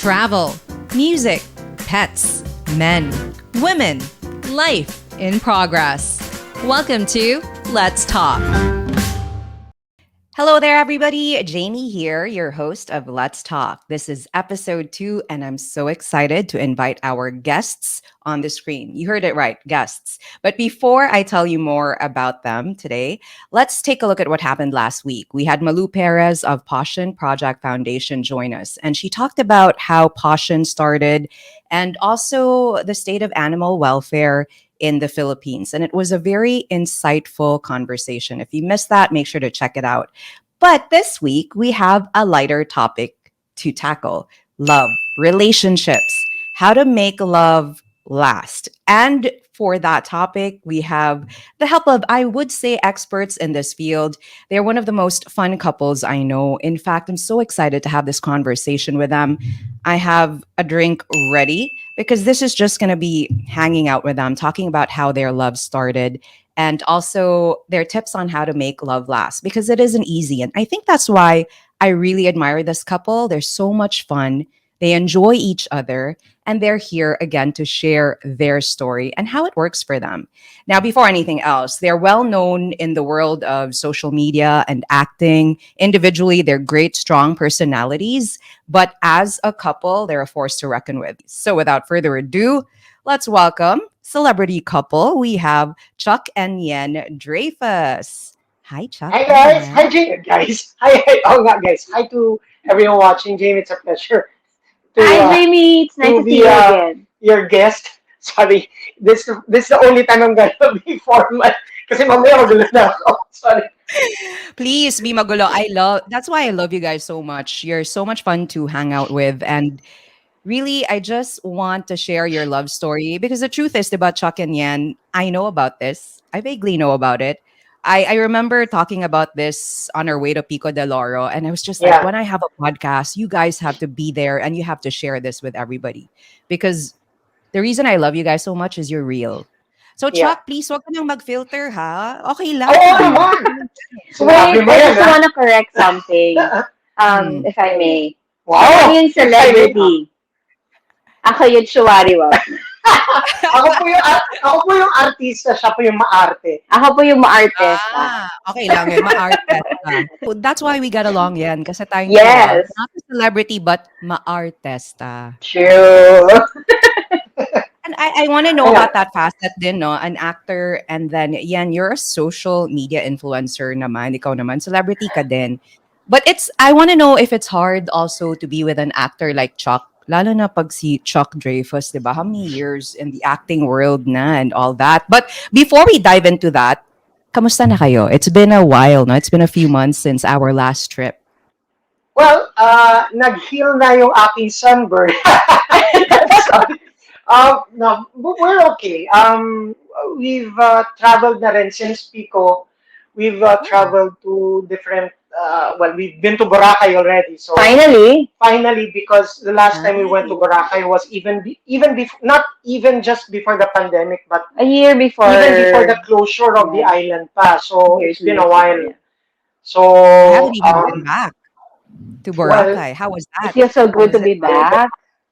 travel, music, pets, men, women, life in progress. Welcome to Let's Talk. Hello there, everybody. Jamie here, your host of Let's Talk. This is episode 2, and I'm so excited to invite our guests on the screen. You heard it right, guests. But before I tell you more about them today, let's take a look at what happened last week. We had Malu Perez of Passion Project Foundation join us, and she talked about how Passion started and also the state of animal welfare in the Philippines. And it was a very insightful conversation. If you missed that, make sure to check it out. But this week, we have a lighter topic to tackle: love, relationships, how to make love last. And for that topic, we have the help of, I would say, experts in this field. They're one of the most fun couples I know. In fact, I'm so excited to have this conversation with them. I have a drink ready because this is just going to be hanging out with them, talking about how their love started and also their tips on how to make love last, because it isn't easy. And I think that's why I really admire this couple. They're so much fun. They enjoy each other, and they're here again to share their story and how it works for them. Now, before anything else, they're well known in the world of social media and acting. Individually, they're great, strong personalities, but as a couple, they're a force to reckon with. So without further ado, let's welcome celebrity couple. We have Chuck and Yen Dreyfus. Hi, Chuck. Hi guys, hi Jane, guys. Hi. Oh, not guys. Hi to everyone watching. Jane, it's a pleasure to Hi, Jamie. It's nice to to see be you again. your guest. Sorry, this is the only time I'm gonna be formal kasi mamaya magulo na ako. Sorry. Please be magulo. That's why I love you guys so much. You're so much fun to hang out with. And really, I just want to share your love story because the truth is about Chuck and Yan, I know about this. I vaguely know about it. I remember talking about this on our way to Pico de Loro, and I was just like, Yeah, when I have a podcast, you guys have to be there and you have to share this with everybody. Because the reason I love you guys so much is you're real. So yeah. Chuck, please wag ka nang mag-filter ha. Okay Oo lang. naman. Sinabi Wait, mo I yan, just ha? want to correct something, Hmm. if I may. Ako Wow. yung celebrity. Ako yung shuwari-wap. Ako po yung artista, siya po yung maarte. Ako po yung maartesta. Okay lang yun. Maartesta. So that's why we got along yan. Kasi tayong dalawa, Yes. not a celebrity, but maartesta. True. And I want to know Ayan. about that facet din, no? An actor, and then, yan, you're a social media influencer naman. Ikaw naman, celebrity ka din. But I want to know if it's hard also to be with an actor like Chuck. Lalo na pag si Chuck Dreyfus, di ba? How many years in the acting world na and all that. But before we dive into that, kamusta na kayo? It's been a while, no? It's been a few months since our last trip. Well, nag-heal na yung aking sunburn. Sorry. No, we're okay. We've traveled na rin since Pico. We've Oh. traveled to different, well, we've been to Boracay already. So Finally. because the last time we went to Nice. Boracay was even before, not even just before the pandemic, but A year before. even before the closure of the Yeah. island pa. So Years it's been years a before, while. yeah. I So, haven't even been back to well, Boracay. How was It that? feels so How good was to it? be back.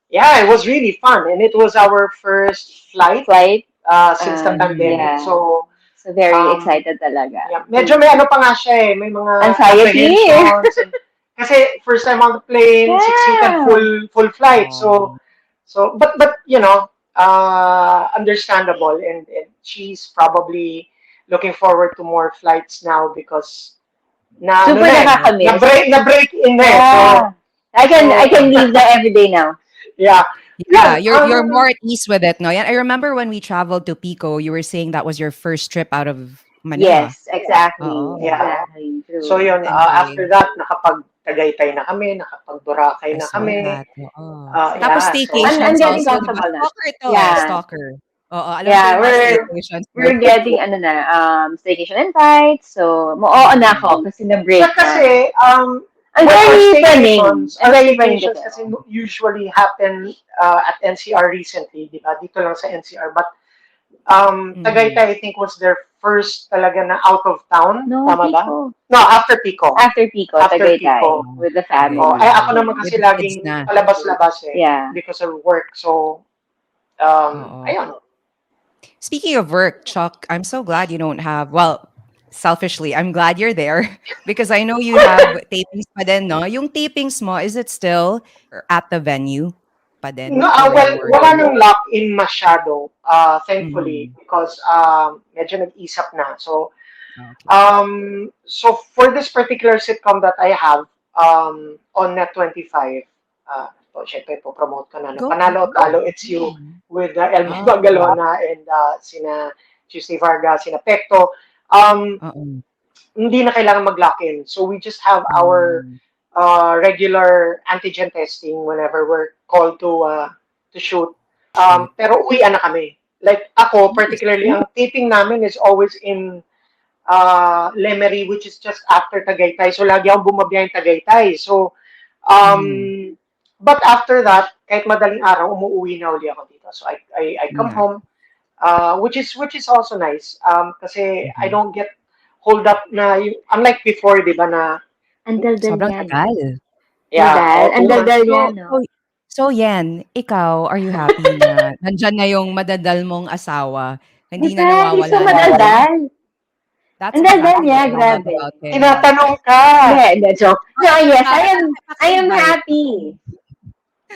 yeah, it was really fun. And it was our first flight Flight. since the Mm. pandemic. Yeah. So, So very um, excited talaga. yeah, medyo may ano pa nga siya eh, may mga Anxiety. apprehensions. Kasi first time on the plane, six-seated Yeah. full flight. Oh. But you know, understandable. And she's probably looking forward to more flights now because ano Super na eh, nakakamiss. na-break in na eh. Yeah. I So can leave that every day now. yeah. Yeah, Yun, you're more at ease with it, no? Yeah, I remember when we traveled to Pico, you were saying that was your first trip out of Manila. Yes, exactly. Oh, yeah. Exactly. So True. yun, anyway, after that, nakapag-Tagaytay na kami, nakapag-Boracay I na saw kami. that. Oo. Tapos Yeah, so I'm staycations getting also, di ba? comfortable na. Stalker to eh, Yeah. stalker. Oo, alam ko Yeah, yung mga staycations nyo. we're getting staycation invites. So, oo na Mm. ako kasi na-break siya na. kasi, I'm well, very planning. I'm our very planning staycations kasi. kasi usually happen at NCR recently, di ba? Dito lang sa NCR. But Mhm. Tagaytay, I think, was their first talaga na out of town. No, Tama ba? Pico. No, after Pico. After Pico, After Tagaytay, Pico. Oh, with the Oh, family. ay ako Tagaytay. naman With kasi the kids laging na. palabas-labas Yeah. because of work. So, Oo. ayun. Speaking of work, Chuck, I'm so glad you don't have, well, selfishly, I'm glad you're there because I know you have tapings pa din, no? Yung tapings mo, is it still at the venue pa No, din where well, you were wala in? nang lock-in masyado, thankfully, Mhm. because medyo nag-isap na. Okay. So for this particular sitcom that I have on Net 25, syempre po promote ko na, no? Go, go, Panalo go. Talo, It's You Mm. with LB Ah, Magalona and sina Tuesday Vargas, sina Pecto. Um, oo. hindi na kailangan mag-lock-in. So we just have our Mm. regular antigen testing whenever we're called to shoot. Shoot. Pero uwian na kami. Like ako, Nice. particularly, ang taping namin is always in Lemery, which is just after Tagaytay. So lagi akong bumabiyahing Tagaytay. So, Mhm. but after that, kahit madaling araw, umuwi na uli ako dito. So I come Yeah. home, which is also nice. Kasi I Mhm. don't get hold up na, unlike before, di ba, na, Ang daldal Sobrang niyan. tagal. yeah, Daldal. Ang 2 months. daldal So, niya, so, no? so yan, ikaw, are you happy na nandyan na yung madadal mong asawa? Hindi na Diba? He's so nawawala na. madaldal. That's Ang daldal exactly niya, what I love grabe. about him. Tinatanong ka. Hindi, joke. Oh, No, yes, I am Pakibay. happy.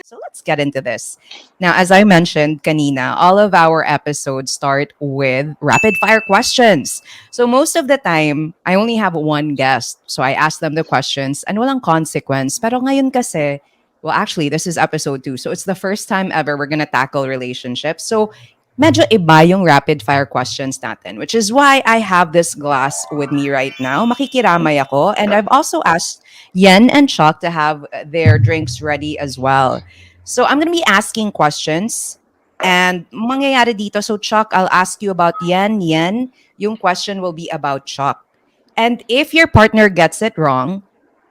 So let's get into this. Now, as I mentioned kanina, all of our episodes start with rapid fire questions. So most of the time, I only have one guest. So I ask them the questions and walang consequence. Pero ngayon kasi, well, actually, this is episode 2. So it's the first time ever we're gonna tackle relationships. So medyo iba yung rapid fire questions natin, which is why I have this glass with me right now. Makikiramay ako. And I've also asked Yen and Chuck to have their drinks ready as well. So I'm gonna be asking questions. And mangyayari dito, so Chuck, I'll ask you about Yen. Yen, yung question will be about Chuck. And if your partner gets it wrong,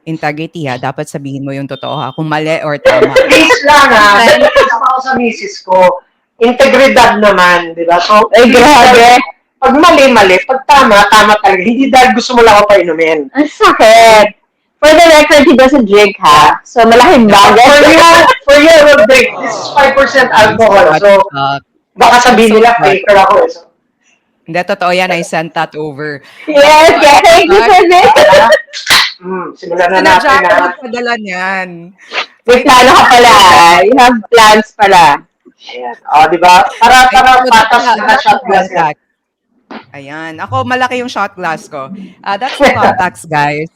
integrity ha, dapat sabihin mo yung totoo ha, kung mali or tama. Please lang And ha. then, Dahil kasama ako sa misis ko. Integridad naman, di ba? So, Ay, grabe. pag mali, mali. Pag tama, tama talaga. Hindi dahil gusto mo lang ako painumin. Ang sakit. For the record, he doesn't drink, ha? So, malaking bagay. For you, I will drink. This is 5% thanks so alcohol. much, So, Chuck. baka That's sabihin so nila, sweet. faker ako. So, Hindi, totoo yan. I sent that over. Yes, yes, thank you for this. simulan na Sinadya natin ko ha. magpadala niyan. May plano ka pala, ha? You have plans pala. Ayan. O, di ba? Para patas na shot glass yan. Contact. Ayan. Ako, malaki yung shot glass ko. That's the context, guys.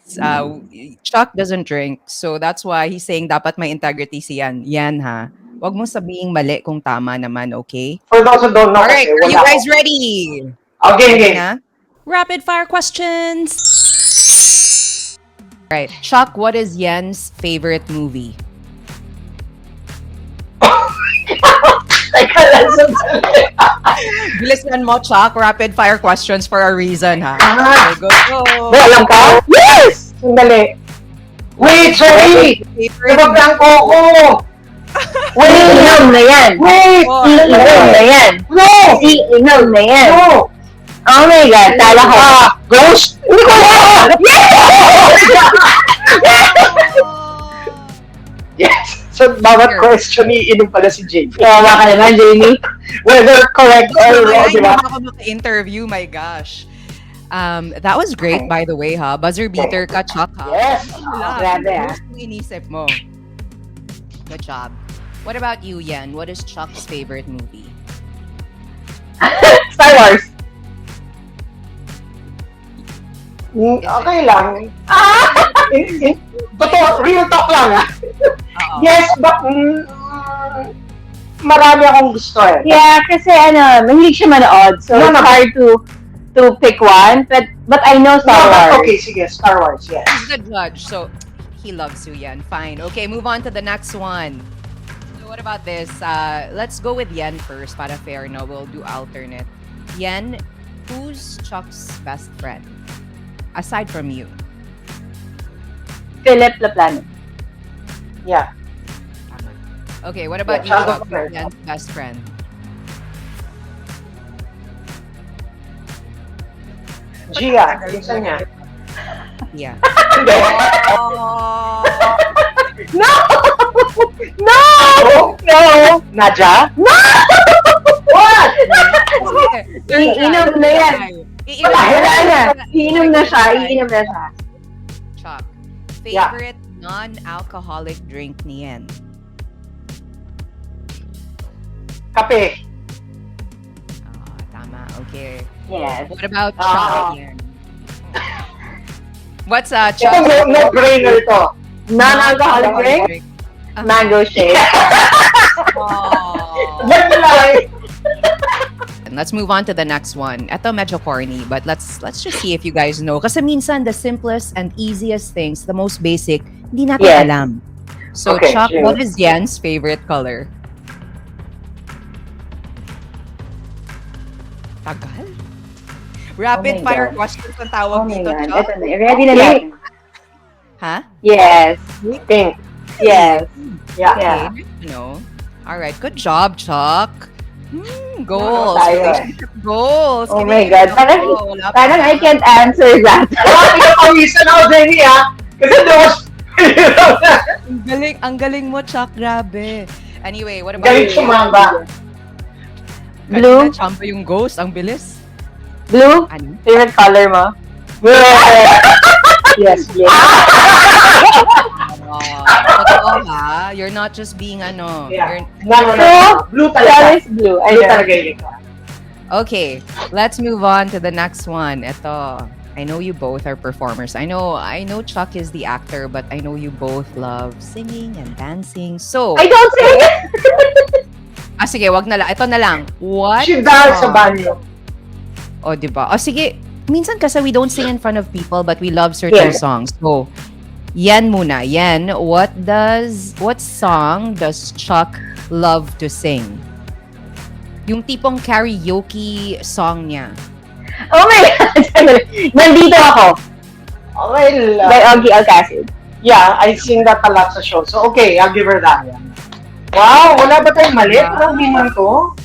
Chuck doesn't drink. So that's why he's saying dapat may integrity si Yan. Yan, ha? Huwag mo sabihing mali kung tama naman, okay? For those who don't know Alright, kasi, are you wala guys ako. ready? Okay, Ready game. na? Rapid fire questions. Right. Chuck, what is Yen's favorite movie? Teka lang, sandali. Bilisan mo, Chuck. Rapid fire questions for a reason, ha? Ah. Okay, go. May alam ka? Yes! Sandali. Wait, sorry! Favorite Nabablang ko ako! Wait, inom na yan. Wait! Oh, Inom na yan. No! Inom na yan. No! Oh my God, tala ko. Ghost? Hindi ko alam! Yes! So, bawat question, iinom pala si JP. Kawawa ka naman, Jamie. Whether correct or wrong, Ay, di ba? hindi ako maka-interview, my gosh. That was great, by the way, ha? Buzzer beater ka, Chuck, ha? Yes! Wala. Grabe, ha? Ano yung inisip mo? Good job. What about you, Yen? What is Chuck's favorite movie? Star Wars. Okay lang. Totoo, real talk lang, ha? Oo. Yes, but marami akong gusto eh. Yeah, kasi mahilig siya manood. So, No, it's no. hard to pick one. But I know No, Star but Wars. okay, sige, Star Wars, yes. He's the judge, so he loves you, Yen. Fine. Okay, move on to the next one. So what about this? Let's go with Yen first, para fair, no? We'll do alternate. Yen, who's Chuck's best friend? Aside from you. Philip Laplano. Yeah. Okay, what about Yeah, you, Chuck Chuck? is my Who's Yen's best friend? Gia, pinsan niya. Yeah. Hindi. Oh. No! No! No! Nadia? No! What? Iinom na yan. Wala na. Iinom na siya. Iinom na siya. Chuck, Yeah. favorite non-alcoholic drink ni Yen? Kape. Tama. Okay. Yes. What about Ah. Chuck, Yen? What's Ito, Chuck? no-brainer to. Non-alcoholic drink? Mango shake. Oh. Yan lang. And let's move on to the next one. Ito medyo corny, but let's just see if you guys know. Kasi minsan, the simplest and easiest things, the most basic, hindi natin Yes. alam. So, Okay, Chuck, sure. what is Yen's favorite color? Tagal? Rapid Oh my fire God. questions ang tawag Oh my dito, God. Chuck. Ito na. Ready na natin. Ha? Yes. Pink. Yes. Yeah. Yeah. Okay, you know. All right, good job, Chuck. Goals. tayo. Relationship goals. Oh Kinig. my God. Oo, wala pa. Parang I can't answer that. Pinapawisan ako, Jenny, ha? Kasi doon, Ang galing mo, Chuck. Grabe. Anyway, what about galing sumamba. Blue? Kanina, champa yung ghost. Ang bilis. Blue? Ano? Favorite color mo? Yes, yes. Totoo ha? You're not just being ano. Yeah. You're, No. Blue That talaga. is blue. I Blue know. talaga yun. okay, let's move on to the next one. Ito. I know you both are performers. I know Chuck is the actor, but I know you both love singing and dancing. So, I don't sing. sige, wag na lang. Ito na lang. What? She dahil sa banyo. O, diba? O, sige. Minsan kasi we don't sing in front of people, but we love certain Yeah. songs. So, Yen muna. Yen, what song does Chuck love to sing? Yung tipong karaoke song niya. Oh my God. Nandito ako. Okay lang. By Augie Alcacid. Yeah, I sing that a lot sa show. So, okay, I'll give her that. Wow, wala ba tayong mali? Parang di man to.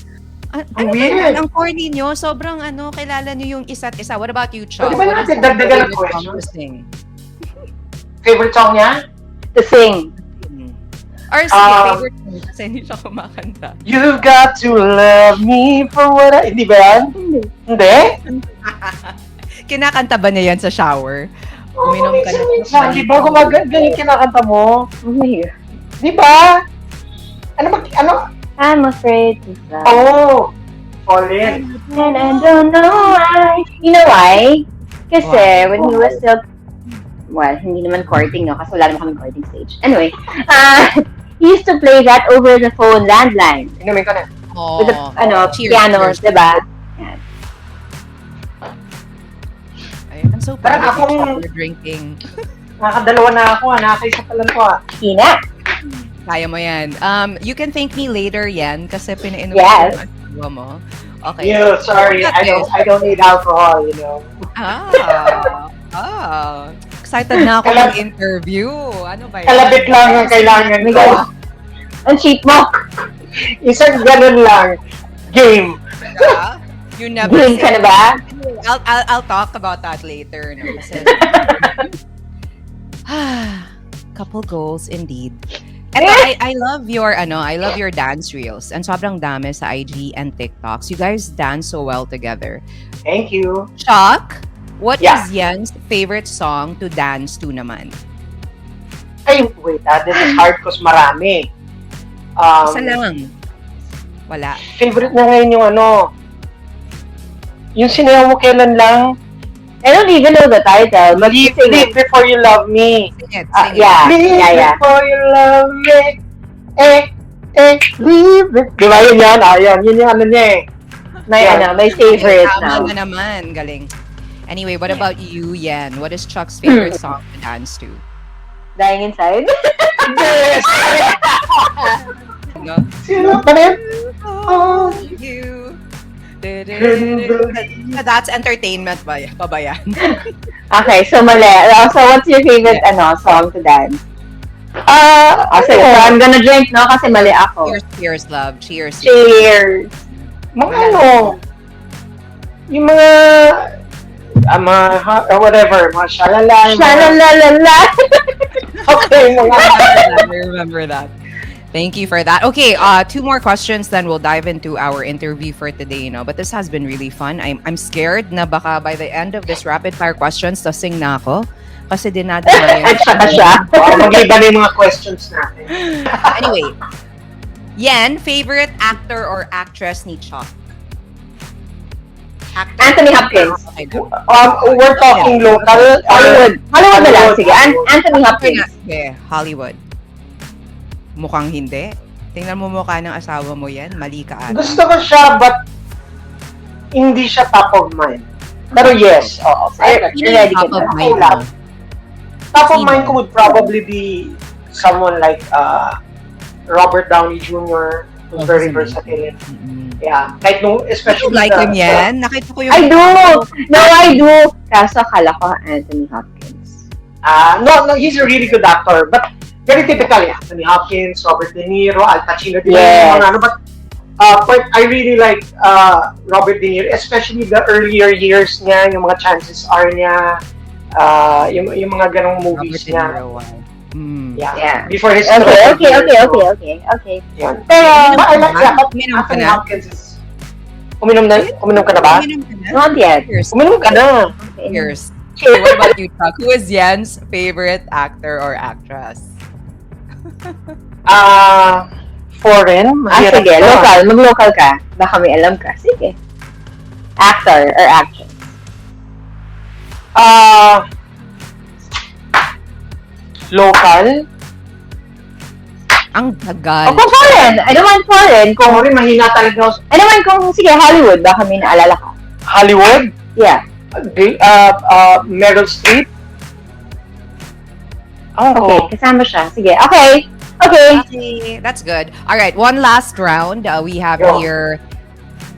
Ano Weird. naman, ang corny nyo, sobrang kilala nyo yung isa't isa. What about you, Chuck? Pwede ba What is natin your dagdagan ng favorite song questions? to sing? Favorite song niya? To sing. Or sige, favorite song kasi hindi siya kumakanta. You've got to love me for what I... Hindi ba yan? Hindi? Kinakanta ba niya yan sa shower? Uminom ka na. Minsan, di ba? Ganyan kinakanta mo. Oh my God. Di ba? Ano? I'm afraid to fly. Oh! Fall in. And I don't know why. You know why? Kasi when he was still, well, hindi naman courting, no? Kasi wala naman kaming courting stage. Anyway, he used to play that over the phone landline. Inumin ko na. Oh, With the, cheers, piano, cheers. diba? I'm so proud of you, Chuck, for drinking. Nakakadalawa na ako, nakakaisa pa lang to, Hina. Kaya mo yan. You can thank me later yan kasi pinainom Yes. ko yung asawa mo. Okay. Yeah, sorry. I don't need alcohol, you know. Excited na ako mag-interview. Ano ba yan? Kalabit lang ang kailangan ko. Ang cheap mo. Isang ganun lang. Game. You never Game ka na ba? I'll talk about that later. No? Kasi, couple goals indeed. Eto, I love your dance reels and sobrang dami sa IG and TikToks. You guys dance so well together. Thank you. Chuck, what Yeah. is Yen's favorite song to dance to naman? Ay, wait, this is hard because marami. Isa lang. Wala. Favorite na ngayon yung yung sinayaw mo kailan lang. I don't even know the title. But Leave, sing leave it. before you love me. Sing it. Sing it. Yeah. Leave before you love me. Leave it. Di ba yun yan? Yun yung niya eh. My, Yeah. my favorite Tama now. na naman. Galing. Anyway, what about you, Yen? What is Chuck's favorite song to dance to? Dying Inside. Yes! No? Sino ba rin? Oh, you. That's entertainment pa ba yan? Okay, so mali. So what's your favorite song to dance? So I'm gonna drink, no? Kasi mali ako. Cheers, love. Cheers. Cheers. Mga yung mga whatever, mga shalala, Shalalalala. okay, I mga, remember that. I remember that. Thank you for that. Okay, two more questions, then we'll dive into our interview for today. But this has been really fun. I'm scared na baka by the end of this rapid fire questions, tasing na ako. Kasi dinadamayan. At saka siya. mag-iba na yung mga questions natin. Anyway, Yen, favorite actor or actress ni Chuck? Actor. Anthony Hopkins. Okay, go. We're talking local. Hollywood. Hollywood na lang. Sige, Anthony Hopkins. Okay, Hollywood. Mukhang hindi. Tingnan mo mukha ng asawa mo yan. Mali ka ata. Gusto ko siya, but hindi siya top of mind. Pero yes, oo. You're ready Top ka of na. mind mo. Top of Sino? mind ko would probably be someone like Robert Downey Jr., who's very versatile. Mm-mm. Yeah, kahit nung, You especially like him yan? Nakita ko yung... I do! No, I do! Kaso akala ko Anthony Hopkins. No, he's a really good actor, but very typical, yeah. Anthony Hopkins, Robert De Niro, Al Pacino, Yes. but I really like Robert De Niro, especially the earlier years niya, yung mga chances are niya, yung mga ganong movies Robert De niya. Niro, wow. Mm. Yeah. Before his Okay. Yan. Pero, But I like that. But Uminom ka Anthony na? Hopkins is... Uminom ka na ba? Uminom ka na? not yet. Cheers. Uminom ka na. Cheers. Okay, what about you, Chuck? Who is Yen's favorite actor or actress? Foreign. Mahirap Sige, na. local. Mag-local ka. Baka may alam ka. Sige. Actor or actress. Local. Ang O tagal. kung foreign. I don't want foreign. Kung Kung, rin, mahina talaga ako sa I don't want kung, sige, Hollywood. Baka may naalala ka. Hollywood. Yeah. Meryl Streep. Okay, kasama siya. Sige, okay. Okay. Okay, that's good. All right, one last round. We have Go. here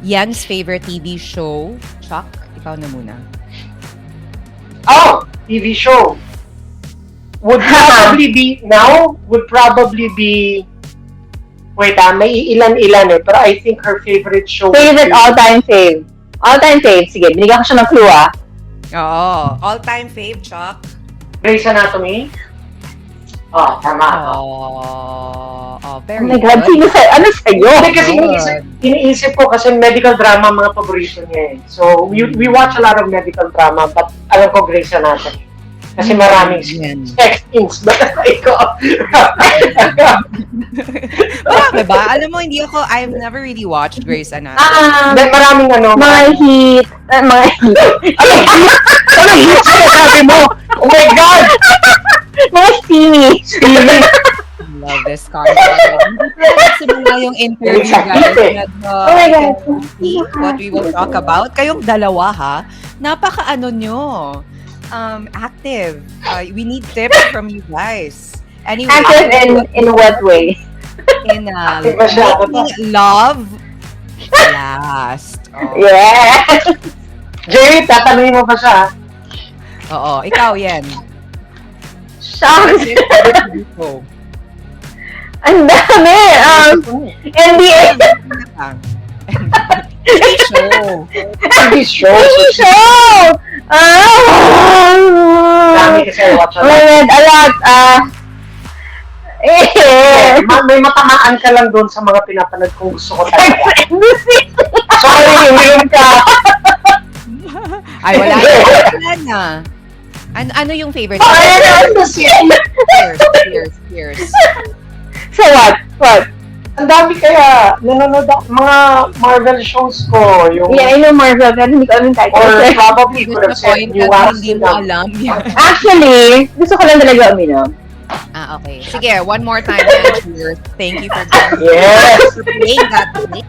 Yen's favorite TV show. Chuck, ikaw na muna. TV show. Would probably be, wait, may ilan-ilan eh, pero I think her favorite show Favorite all-time fave. All-time fave. Sige, binigyan ko siya ng clue ah. Oo. All-time fave, Chuck. Grey's Anatomy. Tama. Oh, Oh very my God, good. sino ano sa'yo? Hindi kasi iniisip ko kasi medical drama ang mga paborito niya eh. So, we watch a lot of medical drama, but alam ko Grey's Anatomy. Kasi maraming Yan. sex scenes. Bakit ko? Marami ba? Alam mo, I've never really watched Grey's Anatomy. Then maraming Mga heat. Mga heat. Ano yung sinasabi mo? Oh my God! Mga steamy. Love this conversation. Simula yung interview, guys. Oh my God. See what we will talk about. Kayong dalawa, ha? Napaka-ano nyo. Active. We need tips from you guys. Anyway, Active in what way? in making love last. Oh. Yeah. Jerry, tatanungin mo pa siya. Oo, ikaw yan. Shucks. Ang dami. NBA. Show. TV show. TV show. Dami kasi I watch a Oh my lot. God, a lot. May matamaan ka lang doon sa mga pinapanood kung gusto ko talaga. Sorry, uminom ka. Ay, wala na. Ano yung favorite? Cheers. So what? Ang dami kaya nanonood ako mga Marvel shows ko. Yung, Yeah, I know Marvel, pero hindi ko alam title. or probably could have said Disappointed New na hindi mo Amsterdam. alam yan. Actually, gusto ko lang talaga uminom. Okay. Sige, one more time. Cheers. Thank you for joining Yes. for playing that game.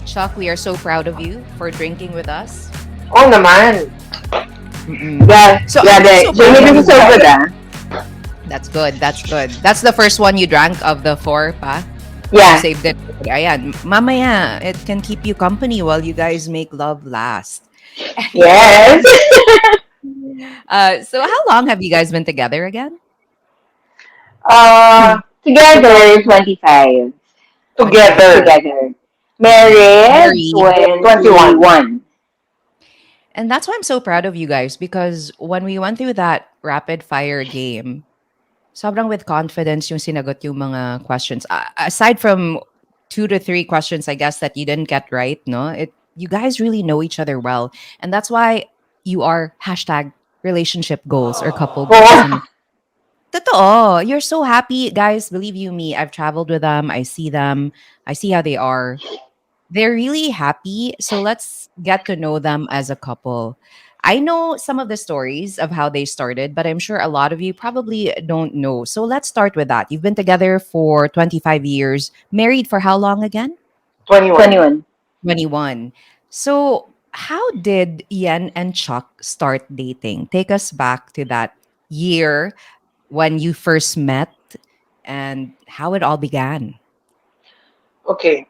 Chuck, we are so proud of you for drinking with us. Oo naman. Yeah, So, yeah, so Jamie, this is so good That's good. That's the first one you drank of the 4, pa? Yeah. Saved it. Ayan. Mamaya, it can keep you company while you guys make love last. Yes. So how long have you guys been together again? Together, 25. Together. Married, Married, 21. And that's why I'm so proud of you guys because when we went through that rapid fire game, sobrang with confidence yung sinagot yung mga questions. Aside from 2 to 3 questions, I guess, that you didn't get right, no? You guys really know each other well. And that's why you are hashtag relationship goals or couple goals. Oo. And totoo, you're so happy. Guys, believe you me, I've traveled with them. I see them. I see how they are. They're really happy. So let's get to know them as a couple. I know some of the stories of how they started, but I'm sure a lot of you probably don't know. So let's start with that. You've been together for 25 years, married for how long again? 21. 21. 21. So, how did Ian and Chuck start dating? Take us back to that year when you first met and how it all began. Okay.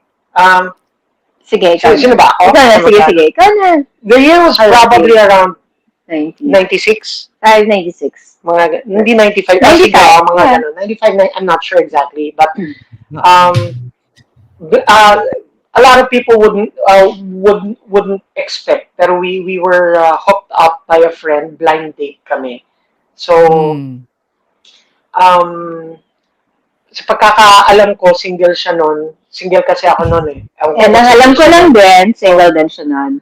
Sige, ikaw Sino na. ba ako? Ikaw na, sige, sige. Ikaw na. The year was probably around 90. 96. 96. Hindi 95. 95, Sige, mga yeah. ganun. 95, I'm not sure exactly. But Uh-oh. uh, a lot of people wouldn't expect. Pero we were hooked up by a friend. Blind date kami. So, Mm. sa pagkakaalam ko, single siya nun. Single kasi ako nun eh. Yan, ang alam ko lang din, single din siya nun.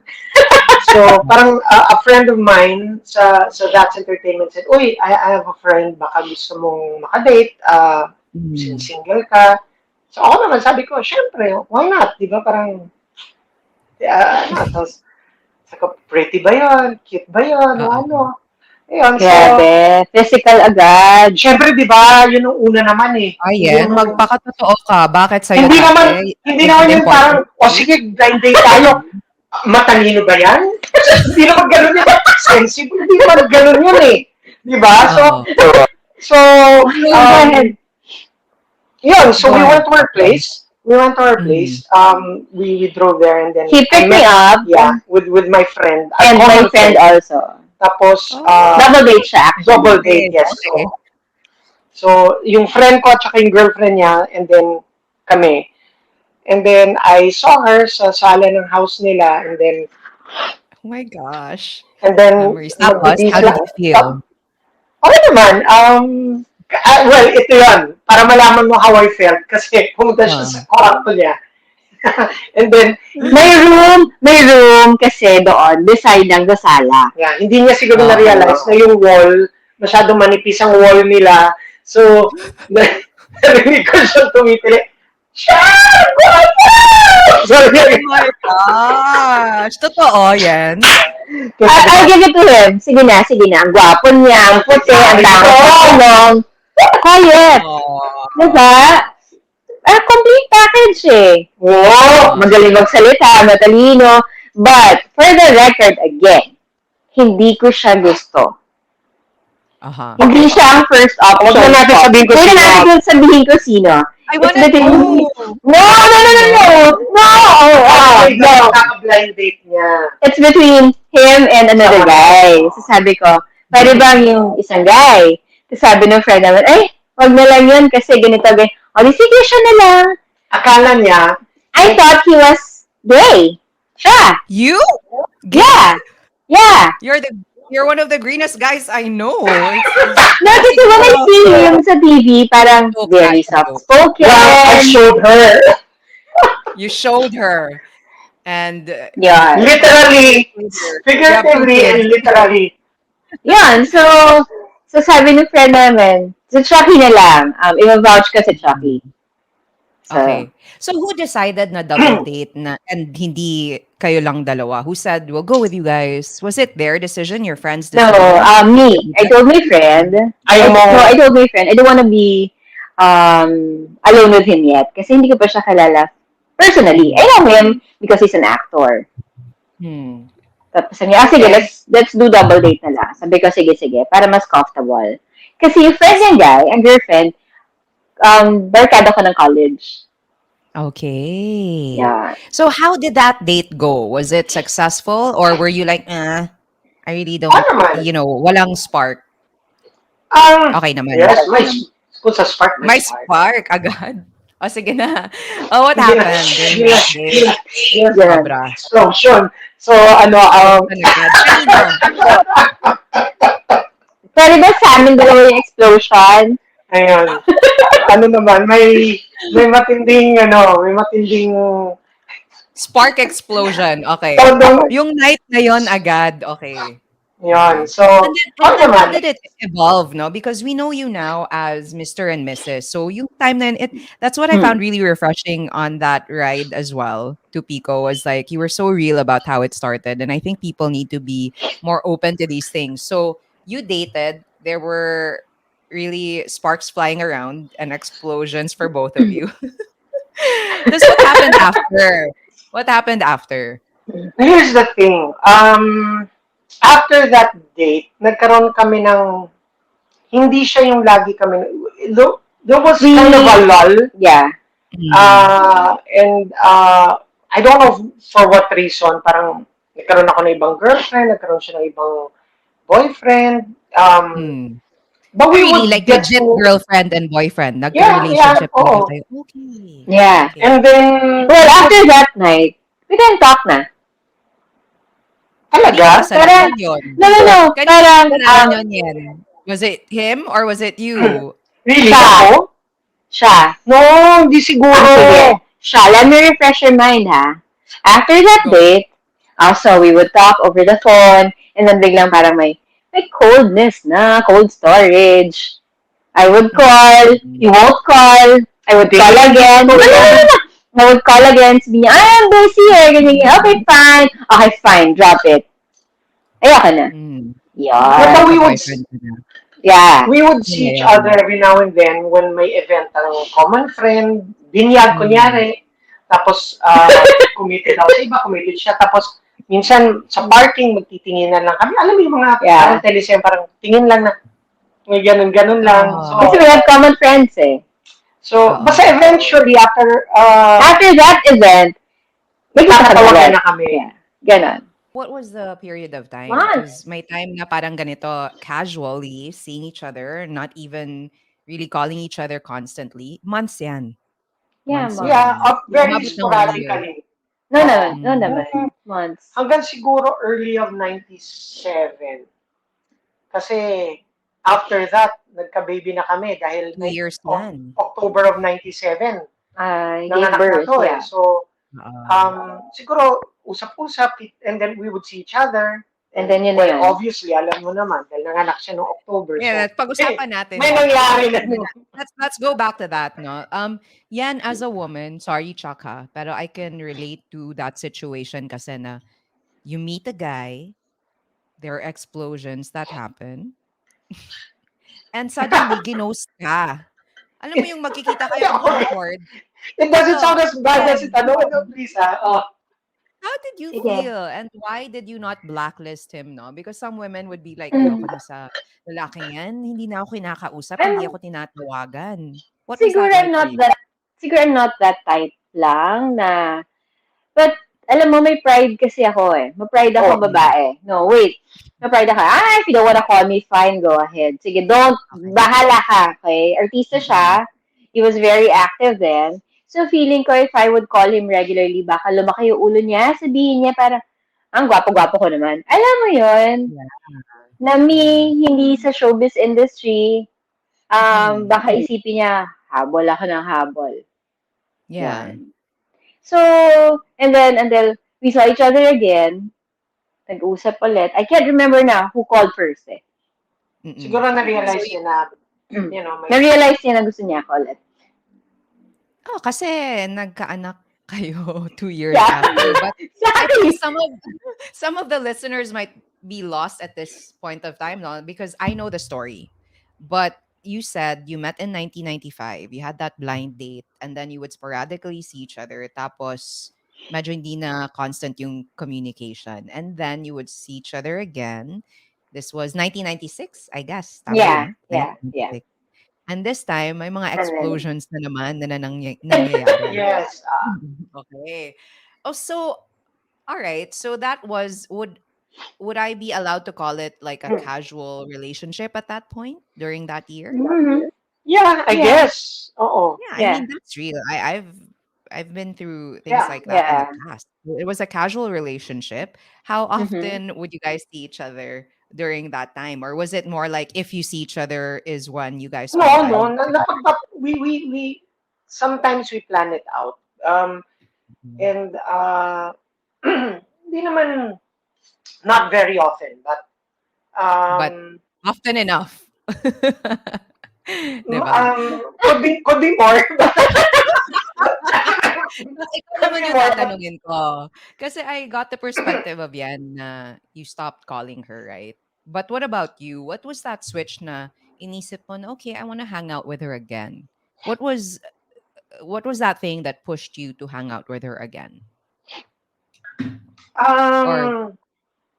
So, parang a friend of mine sa That's Entertainment said, Uy, I have a friend, baka gusto mong makadate, since single ka. So, ako naman, sabi ko, syempre, why not? Di ba, parang, tapos, sabi ko, pretty ba yun? Cute ba yun? O Uh-oh. ano? Ayun, so, Grabe, physical agad. syempre, di ba, yun ang una naman eh. Ayan, Yung- magpakatotoo ka. Bakit sa'yo Hindi kasi? naman, hindi naman yung parang, o sige, blind date tayo. Matalino ba yan? Hindi naman ganun yun. Sensible, hindi naman ganun yun eh. Di ba? So, yun. So, we went to our place. We drove there and then He picked me up. Yeah, with my friend. And my friend also. Tapos, Double date siya. double date, yes. Okay. So, yung friend ko at saka yung girlfriend niya, and then kami. And then, I saw her sa sala ng house nila, and then, Oh my gosh. and then, Memories. Tapos, how did you feel? Okay naman. Well, ito yan. Para malaman mo how I felt. Kasi pumunta siya sa kwarto niya. And then, May room kasi doon, beside ng sala. yeah, hindi niya siguro na-realize na yung wall, masyadong manipis ang wall nila. So, narinig ko siya tumitili. Shut up! So, Oh my gosh. Totoo yan. I'll give it to him. Sige na. Ang gwapo niya, ang puti, ang tanong. Quiet. Diba? Complete package eh. wow! Magaling magsalita, matalino. But, for the record, again, hindi ko siya gusto. Aha. Hindi siya ang first option. Huwag na natin ko. sabihin ko Huwag sino. na natin sabihin ko sino. I It's wanna between... know. No! Kaka-blind date niya. It's between him and another guy. So sabi ko, pwede bang yung isang guy? So sabi ng friend naman, wag na lang yun kasi ganito. O, di sige siya na lang. Akala niya, I thought he was gay. Siya. You? Yeah. You're one of the greenest guys I know. No, kasi when I see him sa TV, parang very soft-spoken. I showed her. You showed her. And Yeah. Literally, figuratively, and literally. Yan, so sabi ng friend namin, si Chucky na lang. I-vouch ka si Chucky. So, okay. So who decided na double date na and hindi kayo lang dalawa? Who said, we'll go with you guys? Was it their decision, your friend's No, decision? me. I told my friend. I told my friend, I don't want to be alone with him yet. Kasi hindi ko pa siya kalala personally. I know him because he's an actor. Tapos sabi niya, sige, let's do double date na lang. Sabi ko, sige, para mas comfortable. Kasi yung friend niya guy, ang girlfriend, barkada ko ng college. Okay. Yeah. So how did that date go? Was it successful or were you like, I really don't, walang spark? Okay naman. Yes, kung sa spark, May spark agad. Oh, sige na. Oh, what Hindi na, happened during hindi na, that hindi date? na, hindi na. Ganun. Sobra. Explosion. So, Explosion agad. Kanino? Pero ba sa amin dalawa yung explosion? ayun. Ano naman, may matinding Spark explosion. Okay. todong, Yung night na yon agad. Okay. yun. Okay. So, And okay then how naman. did it evolve, no? Because we know you now as Mr. and Mrs. So yung time then that's what I Hmm. found really refreshing on that ride as well to Pico was like you were so real about how it started. And I think people need to be more open to these things. So you dated, there were really sparks flying around and explosions for both of you. This what happened after? What happened after? Here's the thing. After that date, nagkaroon kami ng, hindi siya yung lagi kami, there was kind of a We, lull. yeah. Mm. And I don't know for what reason, parang nagkaroon ako ng ibang girlfriend, nagkaroon siya ng ibang boyfriend. Mm. But Ah, we really? would Like get legit to, girlfriend and boyfriend? yeah, Nagka-relationship talaga oo. kayo? Okay. Yeah. Okay. And then, Well, after that night, we didn't talk na. Kanino talaga, Parang, kasalanan yun? no, no, no. Kanino Parang, kasalanan yun yan? Was it him or was it you? really, siya. ako? Siya. No, hindi Ah, sige. siguro. Siya. Let me refresh your mind, ha? After that Go. date, so we would talk over the phone, and then biglang parang may coldness na, cold storage. I would call, he Mm. won't call, I would call Hindi, hindi again. No, totoo no, no, yan. no, no. I would call again, sabi niya, I'm busy eh, ganyan, ganyan. Okay, fine. Okay, fine, drop it. Ayoko na. Mm. No, Yan. but Nagka-boyfriend ka na. Yeah. we would Yeah, see each yeah, other yeah. every now and then when may event ng common friend, binyag, Mm. kunyari. Tapos, committed ako sa iba, committed siya. Tapos, minsan, sa parking, magtitinginan lang kami. Alam mo yung mga parang Yeah. telesem, parang tingin lang na, may ganun-ganun lang. So, Kasi Oh. we have common friends eh. Oo. basta eventually, after, After that event, nagkita kami nagtatawagan agad. na kami. Yeah. Ganon. What was the period of time? Because Months. may time na parang ganito, casually seeing each other, not even really calling each other constantly. Months yan. Yeah, Months months. Yeah, yan. very Umabot ng 1 year. sporadically. No, no, Oo. no Mm. naman. Months. Hanggang siguro early of 97. Kasi after that, nagka-baby na kami dahil 2 years yan. October of 97, Gave nanganak na birth, to eh. yeah. So, Oo. siguro usap-usap and then we would see each other. And then yun na Well, yun. obviously, alam mo naman, dahil nanganak siya noong October. Yeah, So, pag-usapan natin may yan. nangyari na. Let's go back to that, no? Yan as a woman, sorry Chaka, pero I can relate to that situation kasi na you meet a guy, there are explosions that happen, and suddenly ginost ka. Alam mo yung magkikita kayo on Concord. It doesn't sound Ito, as bad as yan. it. Ano, please ha? Oh. How did you Sige. feel and why did you not blacklist him, no? Because some women would be like, Mm. ayoko na sa lalaking yan, hindi na ako kinakausap, hindi I'm, ako tinatawagan. What was siguro that I'm like for not you? that, siguro I'm not that type lang na, but alam mo, may pride kasi ako eh. May pride ako Oh. babae. No, wait. May pride ako. If you don't wanna call me, fine, go ahead. Sige, don't, Okay. bahala ka, okay? Artista siya. He was very active then. So, feeling ko, if I would call him regularly, baka lumaki yung ulo niya, sabihin niya parang, ang gwapo-gwapo ko naman. Alam mo yun, Yeah. na hindi sa showbiz industry, baka isipin niya, habol ako ng habol. Yeah. Yun. So, and then, until we saw each other again, nag-usap ulit. I can't remember na who called first eh. Siguro na-realize niya na, may... Na-realize niya na gusto niya ako ulit. Oh, kasi nagkaanak kayo 2 years Yeah. after. But I Sorry. think some of the listeners might be lost at this point of time, no? Because I know the story. But you said you met in 1995. You had that blind date and then you would sporadically see each other. Tapos medyo hindi na constant yung communication. And then you would see each other again. This was 1996, I guess. Tama Yeah, ba? yeah. 1996. And this time, may mga And then, explosions na naman na nangyayari. Yes. Okay. Oh, so all right. So that was would I be allowed to call it like a casual relationship at that point during that year? mhm. Yeah, I Yeah, guess. Oo. Yeah, I yeah, mean that's real. I've been through things Yeah. like that in the yeah. past. It was a casual relationship. How Mm-hmm. often would you guys see each other during that time? Or was it more like if you see each other is when you guys spend No, no. time together? We sometimes we plan it out. Mhm. And hindi naman, not very often, but But um, often enough. 'Di ba? could be more. Ikaw Could naman be yung more, but tatanungin ko. Kasi I got the perspective of Yan na you stopped calling her, right? But what about you? What was that switch na inisip mo na, okay, I want to hang out with her again? What was what was that thing that pushed you to hang out with her again? Or um,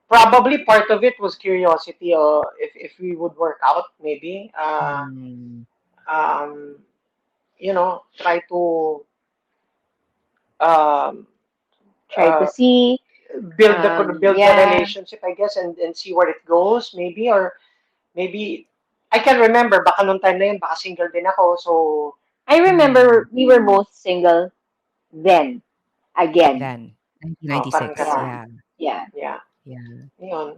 probably part of it was curiosity, or if we would work out, maybe. mm, Um, try to um, Try to uh, see. build the Yeah. relationship, I guess, and see where it goes, maybe, or maybe I can remember. Baka nung time na yun, baka single din ako, so I mm, remember we were both single then again. then parang 1996, Yeah, ganon. yeah. yeah. Yeah, Yeah. yun.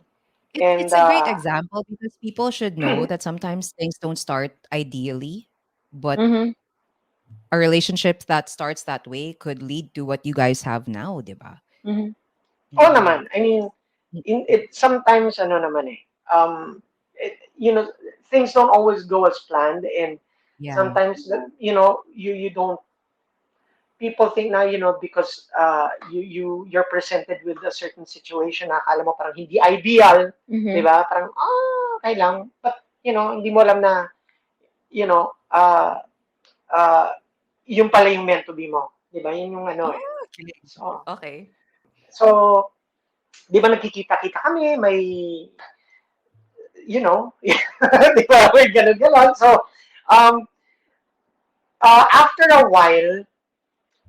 It's And a great example because people should know that sometimes things don't start ideally, but Mm-hmm. a relationship that starts that way could lead to what you guys have now, 'di ba? Mm-hmm. oh Mm. naman, I mean, Mm, it sometimes ano naman things don't always go as planned, and yeah. sometimes you don't, people think now, because you're presented with a certain situation na akala mo parang hindi ideal, 'di Mm-hmm. ba? Parang okay lang, but hindi mo alam na, you know, yung pala yung meant to be mo, 'di ba? Yun yung ano eh. Oh, okay. So, Okay. so 'di ba nagkikita-kita kami, may di ba? May ganun-ganon. So, um, after a while,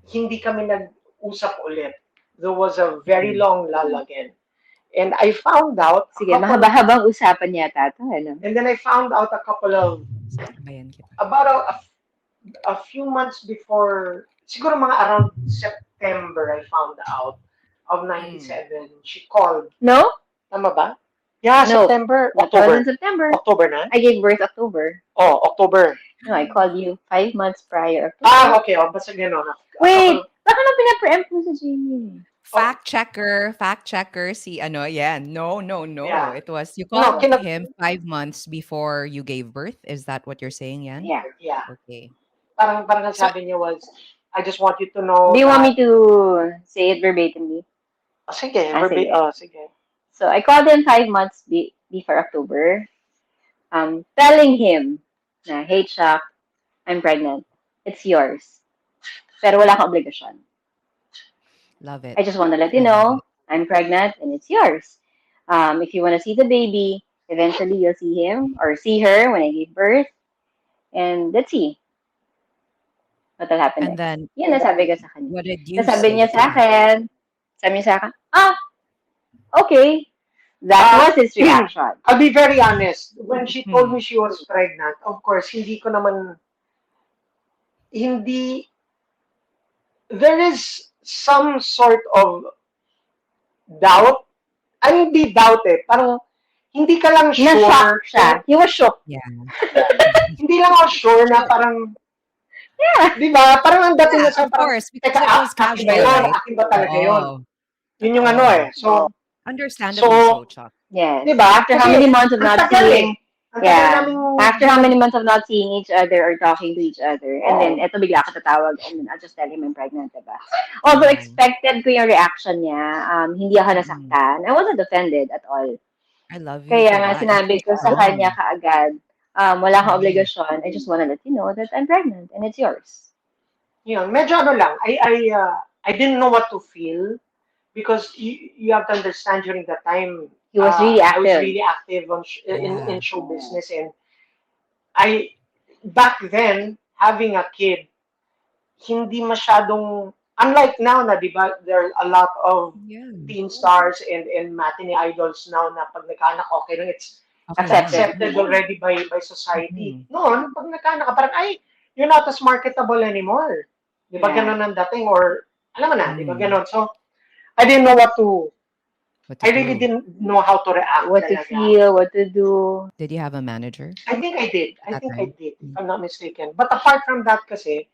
hindi kami nag-usap ulit. There was a very Mm. long lull again. And I found out a Sige, couple, mahaba-habang usapan yata ito, ano? and then I found out a couple of, Sasabayan kita. about a few months before, siguro mga around September, I found out of Mm. 97. She called. No? Tama ba? Yeah, No. September, That wasn't October. September. October na? I gave birth October. Oh, October. No, I called you 5 months prior. October. Okay. Oh, basta gano'n. A Wait! couple, Baka na pinapreempt mo sa Jamie. oh, Fact checker, si ano, yeah. No, no, no. yeah. It was you No, called him 5 months before you gave birth. Is that what you're saying, Yan? Yeah. yeah. Okay. Parang ang So, sabi niya was, I just want you to Do know you want that, me to say it verbatimly? sige, Sige. sige. So, I called him 5 months before October, telling him na, hey, Chuck, I'm pregnant. It's yours. Pero wala kang obligasyon. love it. I just want to let I you love know it. I'm pregnant and it's yours. If you want to see the baby, eventually you'll see him or see her when I give birth. And let's see what will happen And next. then Yun ang sabi ko sa kanya. what did Tapos you sabi say niya to sa him? akin, okay. That Uh, was his reaction. I'll be very honest. When she told Hmm. me she was pregnant, of course, hindi, there is some sort of doubt. Ay, hindi doubt eh. Parang, hindi ka lang Na-shock sure siya. kung, He was shocked. Yeah. hindi lang ako sure na So, parang, Yeah. di ba? Parang ang dating yeah, na sa of parang, course, because teka, it was akin ba casual, yun? right? Akin ba talaga yun? Oo. Yun yung ano Totoo. eh. So, Understandably so, Chuck. Yes. di ba? After how Kasi, many months of ang not tagal eh. seeing, Ang tagal yeah. namin, After how many months of not seeing each other or talking to each other, and then oh, eto bigla ka tatawag, and then I'll just tell him I'm pregnant, diba? Although Wow. expected ko yung reaction niya, hindi ako Mm-mm. nasaktan. I wasn't offended at all. I love you Kaya for nga that. You're sinabi so ko sa kanya strong. kaagad, wala kang Mm-mm. obligasyon. I just wanna let you know that I'm pregnant and it's yours. yun, medyo ano lang, I didn't know what to feel because you have to understand during that time, He was really I was active. really active in Yeah. show business, and I, back then, having a kid, hindi masyadong, unlike now na, di ba, there are a lot of Yeah. teen stars and matinee idols now na pag nagkaanak, okay lang, Okay lang. Accepted. accepted already by society. Mhm. Noon, pag nagkaanak ka, parang, ay, you're not as marketable anymore. Di ba Yeah. ganun ang dating? Or, alam mo na, di ba Mm. ganun? So, I didn't know What to I really do? didn't know how to react What to talaga. feel, what to do. Did you have a manager I think I did. at I that think I time? did, if Mm. I'm not mistaken. But apart from that kasi,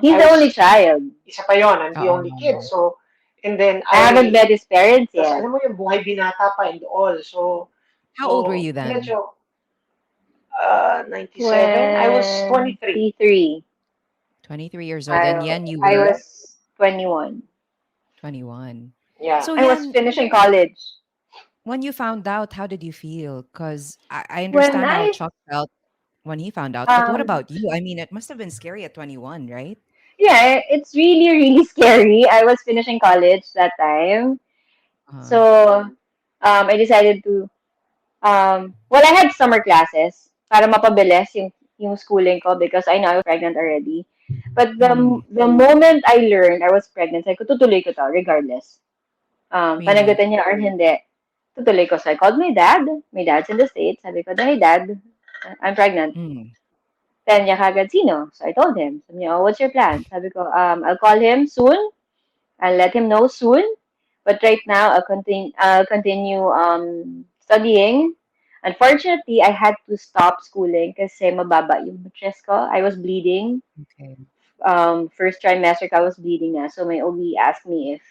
He's I the only was, child. isa pa yon, I'm the only kid. Oo. So, and then I haven't met his parents tas yet. alam mo yung buhay binata pa and all. How old were So, you then? medyo, 97, I was 23. 23. 23 years old. I And Yen, you I were was 21. 21. Yeah. So I was Yen, finishing college. when you found out, how did you feel? Because I When understand how I Chuck felt when he found out. But what um about you? I mean, it must have been scary at 21, right? yeah, it's really really scary. I was finishing college that time. Uh, So I decided to well, I had summer classes para mapabilis yung schooling ko because I know I was pregnant already. But mm, the moment I learned I was pregnant, sabi ko tutuloy ko to regardless. really? Panagutan niya or hindi, tutuloy ko. So I called my dad. My dad's in the States. Sabi ko, hey dad, I'm pregnant. Mm, Then niya kagad, sino? So I told him. Sabi niya, oh, what's your plan? Sabi ko, I'll call him soon. I'll let him know soon. But right now, I'll continue studying. Unfortunately, I had to stop schooling kasi mababa yung stress ko. I was bleeding. okay. First trimester I was bleeding na. So my OB asked me if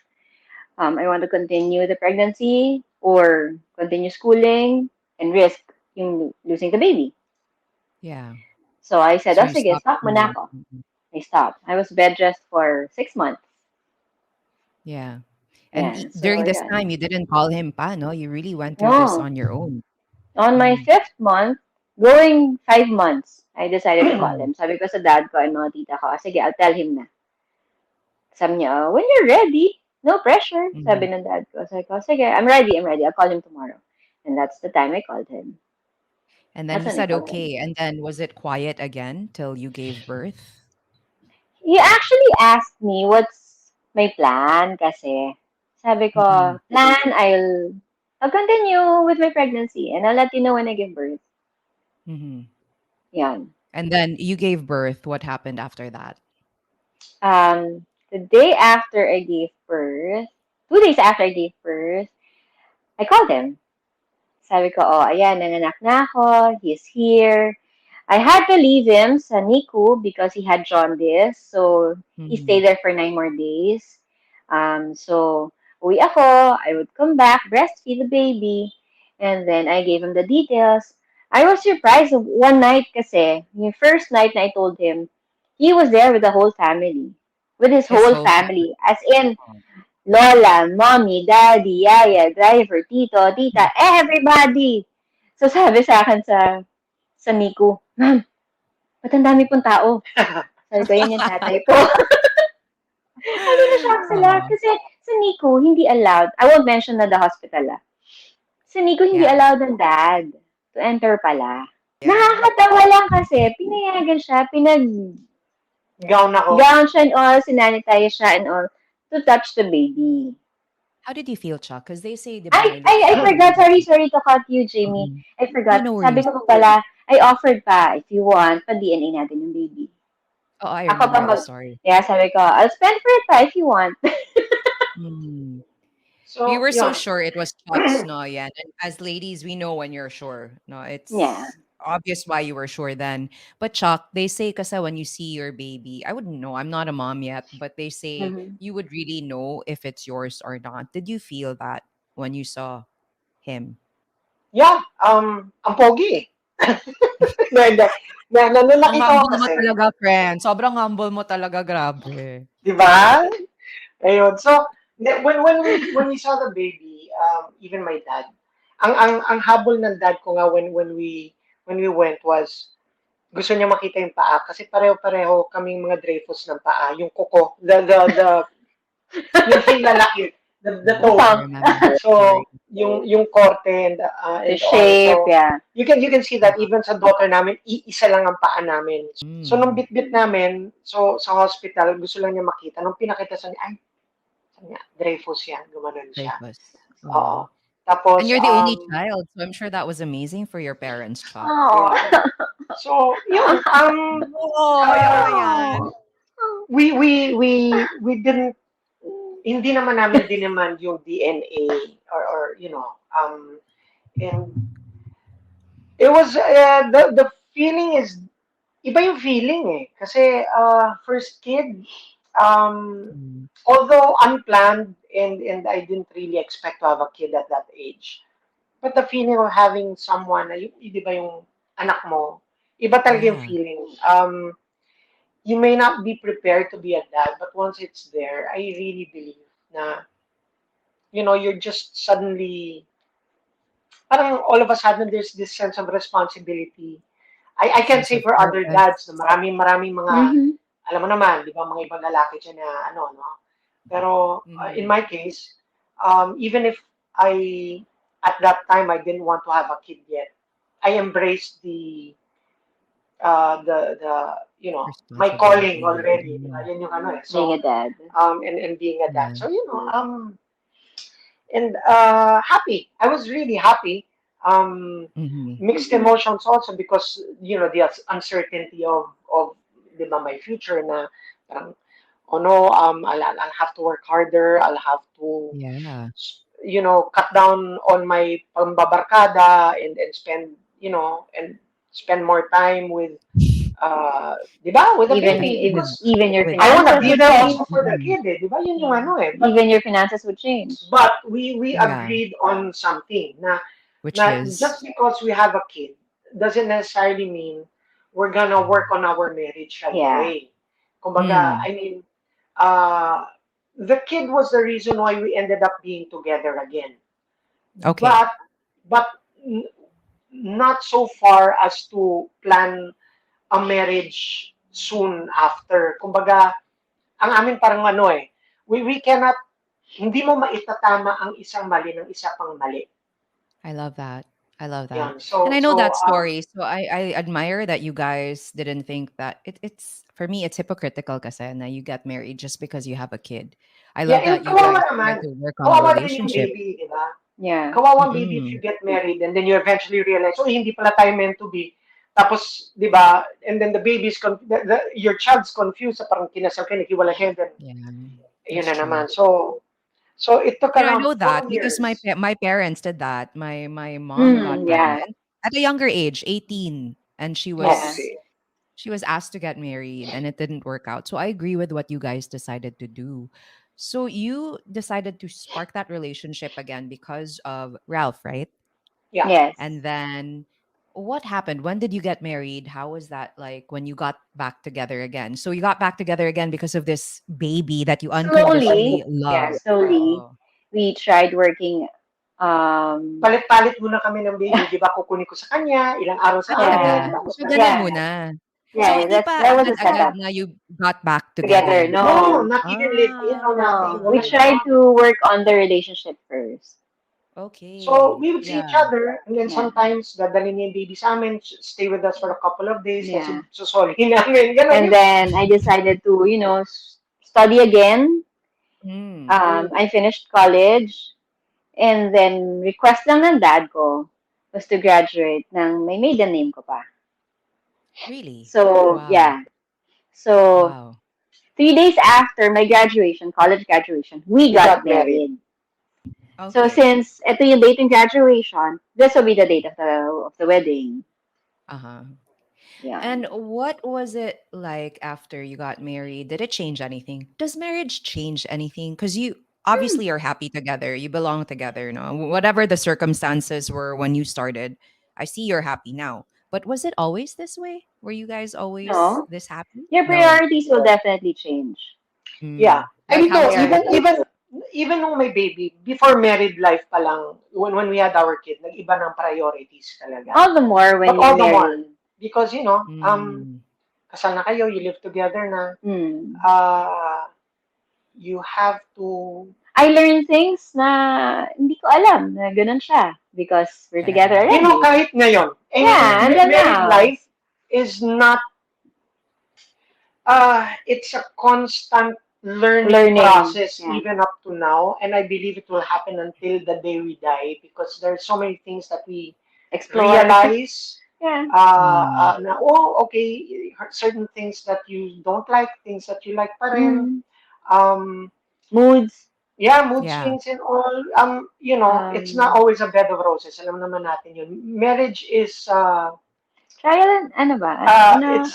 I want to continue the pregnancy or continue schooling and risk yung losing the baby. Yeah. So I said, So oh you sige, stopped stop muna schooling. ako. I stopped. I was bed rest for 6 months. Yeah. And Yeah, so during this yeah. time, you didn't call him pa, no? You really went through this No, on your own. on my Mm, 5th month, going 5 months, I decided to call mm, him. Sabi ko sa dad ko and mga tita ko, sige, I'll tell him na. Sabi niya, when you're ready, no pressure. mm. Sabi ng dad ko. Sabi ko, sige, I'm ready. I'll call him tomorrow. And that's the time I called him. And then That's he when I said, called him. okay. And then was it quiet again till you gave birth? He actually asked me what's my plan kasi. Sabi Mm-mm. ko, plan, I'll continue with my pregnancy and I'll let you know when I give birth. Mm-hmm. Yan. And then you gave birth. What happened after that? The day after I gave birth, 2 days after I gave birth, I called him. Sabi ko, oh, ayan, nanganak na ako. He's here. I had to leave him sa NICU because he had jaundice. So, he Mm-hmm. stayed there for 9 more days. So, uwi ako. I would come back, breastfeed the baby. And then, I gave him the details. I was surprised one night kasi, yung first night na I told him, he was there with the whole family. With his His whole whole family. family. As in, Lola, mommy, daddy, yaya, driver, tito, tita, everybody. So sabi sa akin sa Miku, Ma'am, ba't ang dami pong tao? Sabi ko, yun yung tatay ko. Sabi na-shock sila. Oh, Kasi sa Nico, hindi allowed. I won't mention na the hospital Sa Nico, hindi yeah. allowed ng dad to enter pala. Yeah. Nakakatawa lang kasi, pinayagan siya, Gown ako. gown siya and all, sinanitize siya and all, to touch the baby. How did you feel, Chuck? Because they say, di ba, Ay, may ay, I lutang. forgot. Sorry to cut you, Jamie. Mm-mm. I Oh, forgot. no Sabi worries. ko pa pala, I offered pa, if you want, pa-DNA natin yung baby. Oh, I Ako pa remember the story. yeah, sabi ko, I'll spend for it pa if you want. Mm. We So, were so yun. sure it was Chuck's, no, yeah. And as ladies, we know when you're sure. No, Yeah. it's obvious why you were sure then. But Chuck, they say kasi when you see your baby, I wouldn't know. I'm not a mom yet, but they say Mhm. you would really know if it's yours or not. Did you feel that when you saw him? Yeah, ang pogi. Hindi. Nung Ang nakita ko humble mo kasi, talaga, friend. Sobrang humble mo talaga, grabe. di ba? Ayun. So, when we saw the baby, even my dad, ang habol ng dad ko nga when we went was gusto niya makita yung paa kasi pareho-pareho kaming mga Dreyfus ng paa, yung kuko, the yung lalaki, the Mm, toe. I Bukang. remember the So, story. yung korte The and all. shape, So, yeah. you can see that Uh-huh. even sa daughter namin, isa lang ang paa namin. So, nung Mm, bit-bit namin, so sa hospital, gusto lang niya makita. Nung pinakita sa niya, ay, sabi niya, Dreyfus yan, gumanon siya. Dreyfus. Oo. And Tapos, you're the only child, so I'm sure that was amazing for your parents, Chuck. Oh. yeah. So, yun, Oo, uh, yan. Oh. we didn't, hindi naman namin diniman yung DNA or and it was, the feeling is, iba yung feeling eh. Kasi, first kid, um, Mm. although unplanned and I didn't really expect to have a kid at that age. But the feeling of having someone, di ba yung anak mo, iba talaga yung Yeah. feeling. You may not be prepared to be a dad, but once it's there, I really believe na, you're just suddenly, parang all of a sudden, there's this sense of responsibility. I can't Sense say of for other dads na purpose. maraming mga, Mhm. alam mo naman, di ba, mga ibang lalaki dyan na ano, no? Pero in Mhm. my case, even if I, at that time, I didn't want to have a kid yet, I embraced my calling Responsibility. already. Di ba? Mm. Yun yung ano eh. Being So, a dad. and being a dad. Yeah. So, and happy. I was really happy. Mhm. Mixed emotions also because the uncertainty of di ba, my future na parang, oh no, I'll have to work harder. I'll have to Yeah. cut down on my pambabarkada and spend and spend more time with di ba, with the Even baby With if because even your with I want to finances be would there change. also for the Mhm. kid, di ba? Yun yung ano eh. Even your finances would change. But we Yeah. agreed on something Which na is just because we have a kid doesn't necessarily mean we're gonna work on our marriage right Yeah. away. Kumbaga, mm, I mean, uh, the kid was the reason why we ended up being together again. okay. But but n- not so far as to plan a marriage soon after. Kumbaga, ang amin parang ano eh, we cannot, hindi mo maitatama ang isang mali ng isa pang mali. I love that. I love that. Yan. And So, I know so that story. So I admire that you guys didn't think that it's for me it's hypocritical kasi na you get married just because you have a kid. I yeah, love and that you guys kawawa try naman. to work on the Kawawa din yung relationship. baby, di ba? Yeah. Kawawang baby if you Mm-mm. get married and then you eventually realize, oh, hindi pala tayo meant to be. Tapos, di ba, and then the baby's, your child's confused sa parang kinasal ka, naghiwalay kayo, then Yeah, yun that's na true. naman. So it took I around know that 4 because my years. my parents did that. My mom got Mm, yeah. pregnant at a younger age, 18, and Oh, Yeah. see. she was asked to get married and it didn't work out. So I agree with what you guys decided to do. So you decided to spark that relationship again because of Ralph, right? Yeah. Yes. And then what happened? When did you get married? How was that like when you got back together again? So you got back together again because of this baby that you Slowly, unconditionally yeah, love. slowly, Oh. we tried working. Um, Palit-palit muna kami ng baby. Di ba, kukunin ko sa kanya, ilang araw sa Ah, yeah, akin, talaga? tapos So ganun yeah, muna. So yeah. hindi That's pa that was a agad-agad setup. na you got back Together, together? no, no, not even live in, no, nothing. no. We Walang Ah, tried ganon. to work on the relationship first. So okay. we would see each Yeah. other, and then Yeah, sometimes dadalhin niya yung baby sa amin, stay with us for a couple of days, then yeah. susolihin namin. Ganon And yun. then I decided to, study again. Mm, I finished college, and then request lang ng dad ko was to graduate ng may maiden name ko pa. really? So, Wow. yeah. So, Wow. 3 days after my graduation, college graduation, we We got got married. married. So, Okay. since ito yung date ng graduation, this will be the date of the wedding. Uh-huh. Yeah. And what was it like after you got married? Did it change anything? Does marriage change anything? Because you obviously are happy together. You belong together, no? Whatever the circumstances were when you started, I see you're happy now. But was it always this way? Were you guys always No, this happy? your No. priorities will definitely change. Yeah. Mm. I Like mean, how no, so? even nung may baby, before married life pa lang, when we had our kid, nag-iba ng priorities talaga. All the more But when all you're the more, married. because, Mm. kasal na kayo, you live together na, Hmm. you have to, I learned things na hindi ko alam na ganun siya because we're together Talaga. already. kahit ngayon, Yeah, and then married now. life is not, it's a constant learning Learning. process Yeah. even up to now, and I believe it will happen until the day we die because there's so many things that we Explore. realize. Yeah. Na, oh, okay, certain things that you don't like, things that you like pa rin. Mm. Um, Moods. yeah, mood Yeah. swings and all. It's not Um, always a bed of roses. Alam naman natin yun. Marriage is, trial and, ano ba? Ano, it's,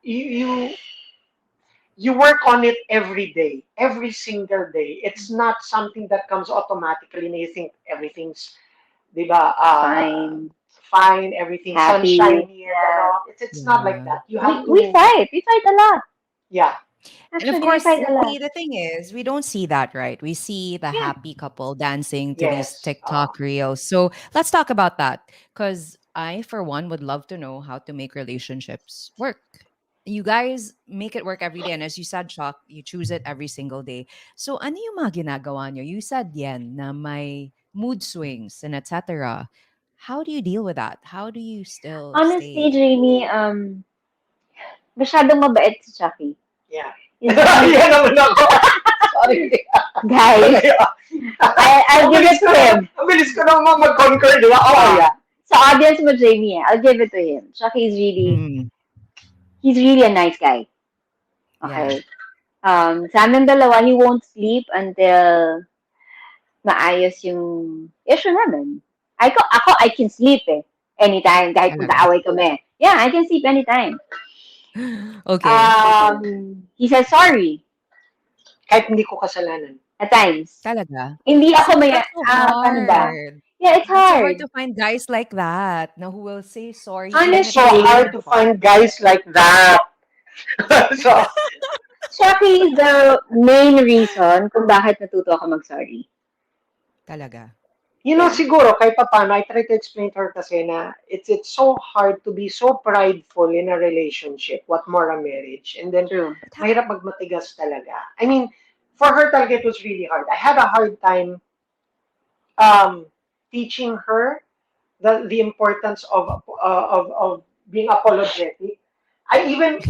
you you work on it every day, every single day. It's not something that comes automatically and you think everything's, di ba, fine. fine, everything's Happy. sunshiny and Yeah. it's not like Yeah. that. You We, have we to, fight. We fight a lot. yeah, And of Actually, we course, fight a lot. the thing is, we don't see that, right? We see the Yeah. happy couple dancing to these yes. TikTok reels. So let's talk about that. Because I, for one, would love to know how to make relationships work. You guys make it work every day. And as you said, Chuck, you choose it every single day. So ano yung mga ginagawa nyo? You said yan na may mood swings and etc. How do you deal with that? How do you still Honestly, stay? Jamie, masyadong mabait si Chucky. Yeah. He's really, Yan naman ako. Sorry. guys, I'll give it to him. Ang bilis ko naman mag-conquer, di ba? Oh, Ah, yeah. sa audience mo, Jamie, I'll give it to him. Chucky is really, Mm, he's really a nice guy. yeah. Okay. Sa amin dalawa, he won't sleep until maayos yung issue namin. I can sleep eh. Anytime, kahit Talaga. magkaaway kami. Yeah, I can sleep anytime. Okay. He says sorry Kahit hindi ko kasalanan. at times. Talaga? Hindi ako may, That's so paano ba? hard. Yeah, it's That's so hard hard. to find guys like that. No, who will say sorry even It's if so it's Honestly, hard their to fault. find guys like that. So, Chucky is the main reason kung bakit natuto ako mag-sorry. Talaga. Yeah, siguro, kahit paano, I try to explain to her kasi na it's so hard to be so prideful in a relationship, what more a marriage. And then, true. But how, mahirap magmatigas talaga. I mean, for her talaga, it was really hard. I had a hard time um, teaching her the importance of being apologetic. I even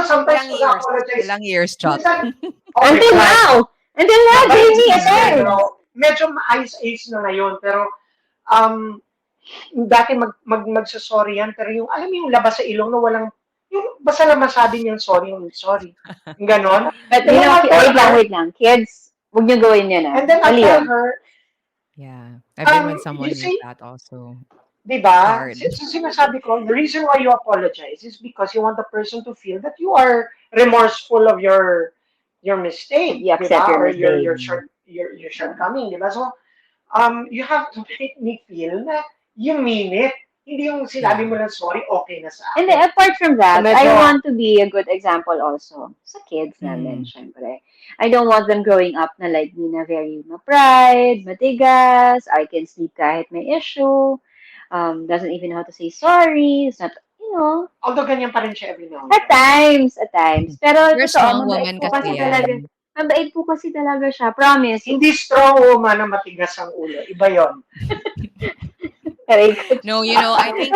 sometimes ilang pag years? apologize, Ilang years, Chuck? minsan okay Until fine. now! Until now, But it's Jamie, it easier is! now. Medyo maayos-ayos na ngayon pero um dati magso-sorry yan pero yung alam mo yung labas sa ilong na walang yung basta lang masabi niyang sorry, yung sorry. Yung ganon. But And you then know, I'll tell her, wait lang. Kids, huwag niyo gawin yun and ah. then I'll Mali tell yun. her, Yeah. I've been with you someone like see, that also. di ba? Hard. Sinasabi ko, the reason why you apologize is because you want the person to feel that you are remorseful of your mistake, You di accept ba? your Or mistake. Mm. your shortcoming, di ba? So, you have to make me feel na you mean it. Hindi yung sinabi Yeah. mo lang sorry, okay na sa And then, akin. apart from So, that, I medyo, want to be a good example also sa kids namin, Mm. syempre. I don't want them growing up na like me na very ma-pride, matigas, I can sleep kahit may issue, doesn't even know how to say sorry, it's not, you know, although ganyan pa rin siya every now and at then. times, at times. Pero You're a totoo, strong woman kasi yan. mabait po kasi talaga siya, promise. Hindi strong woman na matigas ang ulo. Iba yon. Very good. No, I think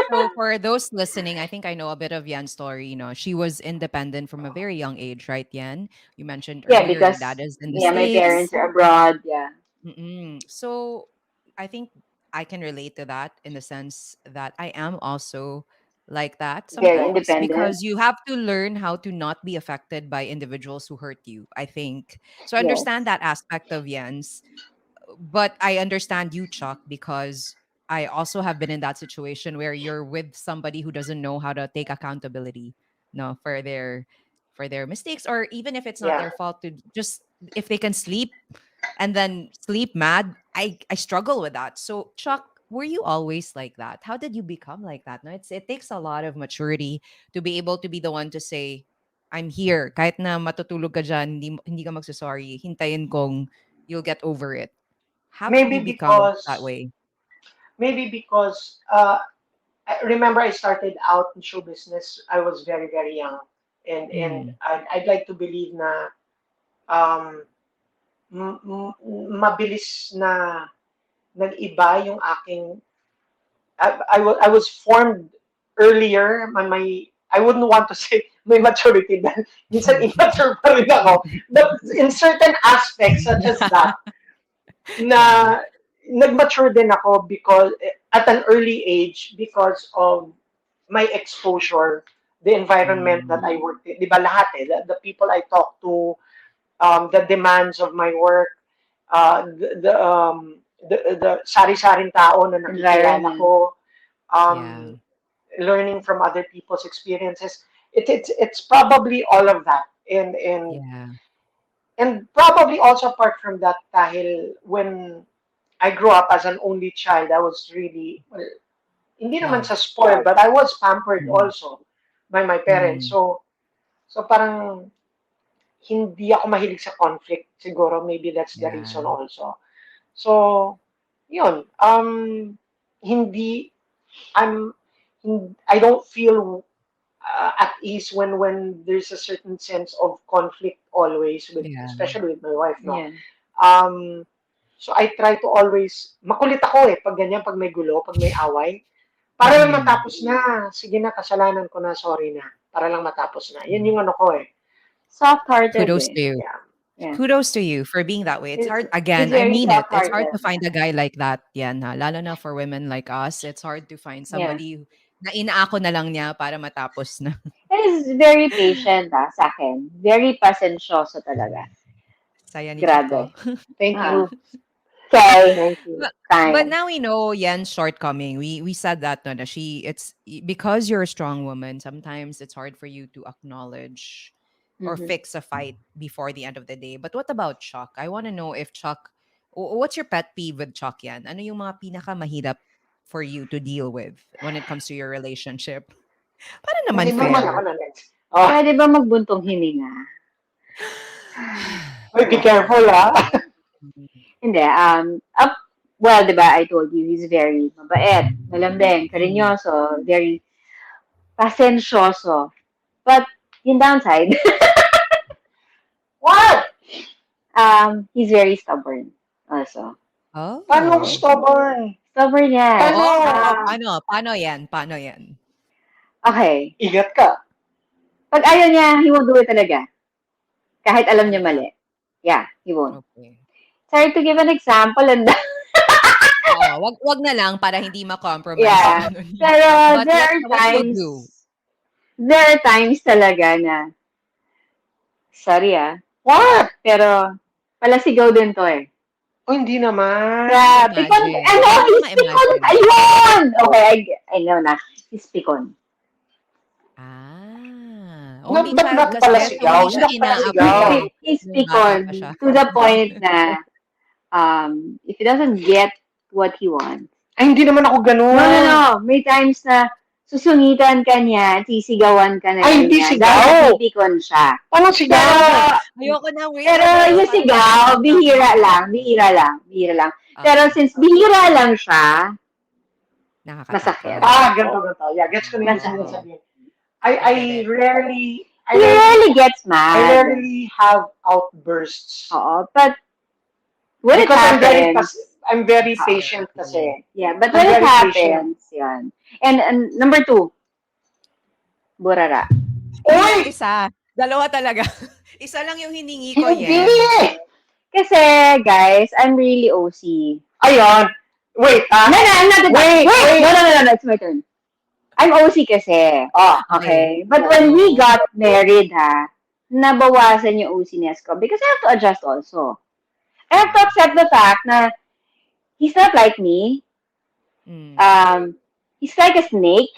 so for those listening, I think I know a bit of Yan's story. She was independent from a very young age, right, Yan? You mentioned Yeah, earlier your because, dad is in the yeah, my States. parents are abroad, yeah. Mm-mm. So I think I can relate to that in the sense that I am also like that Very sometimes independent. because you have to learn how to not be affected by individuals who hurt you, I think. So I understand Yes. that aspect of Jens, but I understand you, Chuck, because I also have been in that situation where you're with somebody who doesn't know how to take accountability, no, for their mistakes, or even if it's not Yeah. their fault, to just if they can sleep and then sleep mad. I struggle with that. So Chuck, were you always like that? How did you become like that? No, it takes a lot of maturity to be able to be the one to say, I'm here. Kahit na matutulog ka dyan, hindi ka magsasorry. Hintayin kong you'll get over it. How did Maybe you become that because, way? maybe because, I remember I started out in show business. I was very, very young. And Mm, I'd like to believe na um, mabilis na nag-iba yung aking I was formed earlier. I wouldn't want to say may maturity dahil minsan immature pa rin ako. But in certain aspects such as that, na Yeah. nag-mature din ako because at an early age because of my exposure, the environment that Mm. I worked in. Di ba lahat eh, the people I talk to, the demands of my work, the sari-saring tao na nakikilala Environment. ko, Yeah. um, learning from other people's experiences. It's probably all of that. Yeah. And probably also apart from that, dahil when I grew up as an only child, I was really, well, hindi naman sa Love. spoiled, but I was pampered Mm. also by my parents. Mm. So parang hindi ako mahilig sa conflict. Siguro maybe that's the Yeah. reason also. So, yun. Hindi, I don't feel at ease when there's a certain sense of conflict always with, Yeah. especially with my wife, no? Yeah. Um, so I try to always, makulit ako eh, pag ganyan, pag may gulo, pag may away. Para lang Mm. matapos na. Sige na, kasalanan ko na, sorry na. Para lang matapos na. Yan yung ano ko eh. Soft-hearted Kudos eh. to you. Yeah. Yeah. Kudos to you for being that way. It's hard. He's Again, I very mean it. It's hard to soft-hearted. find a guy like that. Yan ha. Lalo na for women like us. It's hard to find Yeah. somebody na inaako na lang niya para matapos na. And he's very patient sa akin. Very pasensyoso talaga. Saya ni Chico. Grabe. Thank Ah. you. Okay. Thank you. But Fine. now we know Yen's shortcoming. We said that no, na because you're a strong woman. Sometimes it's hard for you to acknowledge or Mhm. fix a fight before the end of the day. But what about Chuck? I want to know if Chuck, what's your pet peeve with Chuck yan? Ano yung mga pinaka mahirap for you to deal with when it comes to your relationship? Para naman Hindi naman fair. ako na next. Oh, Pwede ba magbuntong hininga? be careful ah. Hindi. Well, di ba, I told you, he's very mabait, malambing, karinyoso, very pasensyoso. But, yung downside, What? he's very stubborn also. Oh. Paano stubborn? Stubborn yan. Paano? Paano yan? Paano yan? Okay. Ingat ka. Pag ayaw niya, he won't do it talaga. Kahit alam niya mali. Yeah, he won't. Okay. Sorry to give an example. And wag na lang para hindi ma-compromise. yeah. Pero But there are times talaga na, sorry What? pero palasigaw din to eh. Oh, hindi naman. Yeah, pikon, he's pikon. Ayun! Okay, I know na. He's pikon. Only Ba't child kasi. palasigaw? Hindi siya Palasigaw. He's pikon to the point na if he doesn't get what he wants. Ay, hindi naman ako ganun. No. May times na susungitan ka niya, sisigawan ka na Ay, hindi niya. sigaw. Dahil pikon siya. Paano sigaw? Ayoko na, wait. Pero yung sigaw, bihira lang. Pero since bihira lang siya, masakit. Ganito. Yeah, gets ko na yung sabihin. I rarely He rarely gets mad. I rarely have outbursts. Oo, but when it Because happens, I'm very patient kasi. yeah, but I'm when it very happens, yan. And number 2, burara. Uy! Isa. Dalawa talaga. Isa lang yung hiningi ko Hindi! yan. Kasi, guys, I'm really OC. Ayun. Wait, No, I'm not Wait. No, it's my turn. I'm OC kasi. Oh, okay. But when we got married, nabawasan yung OCness ko because I have to adjust also. I have to accept the fact na he's not like me. He's like a snake.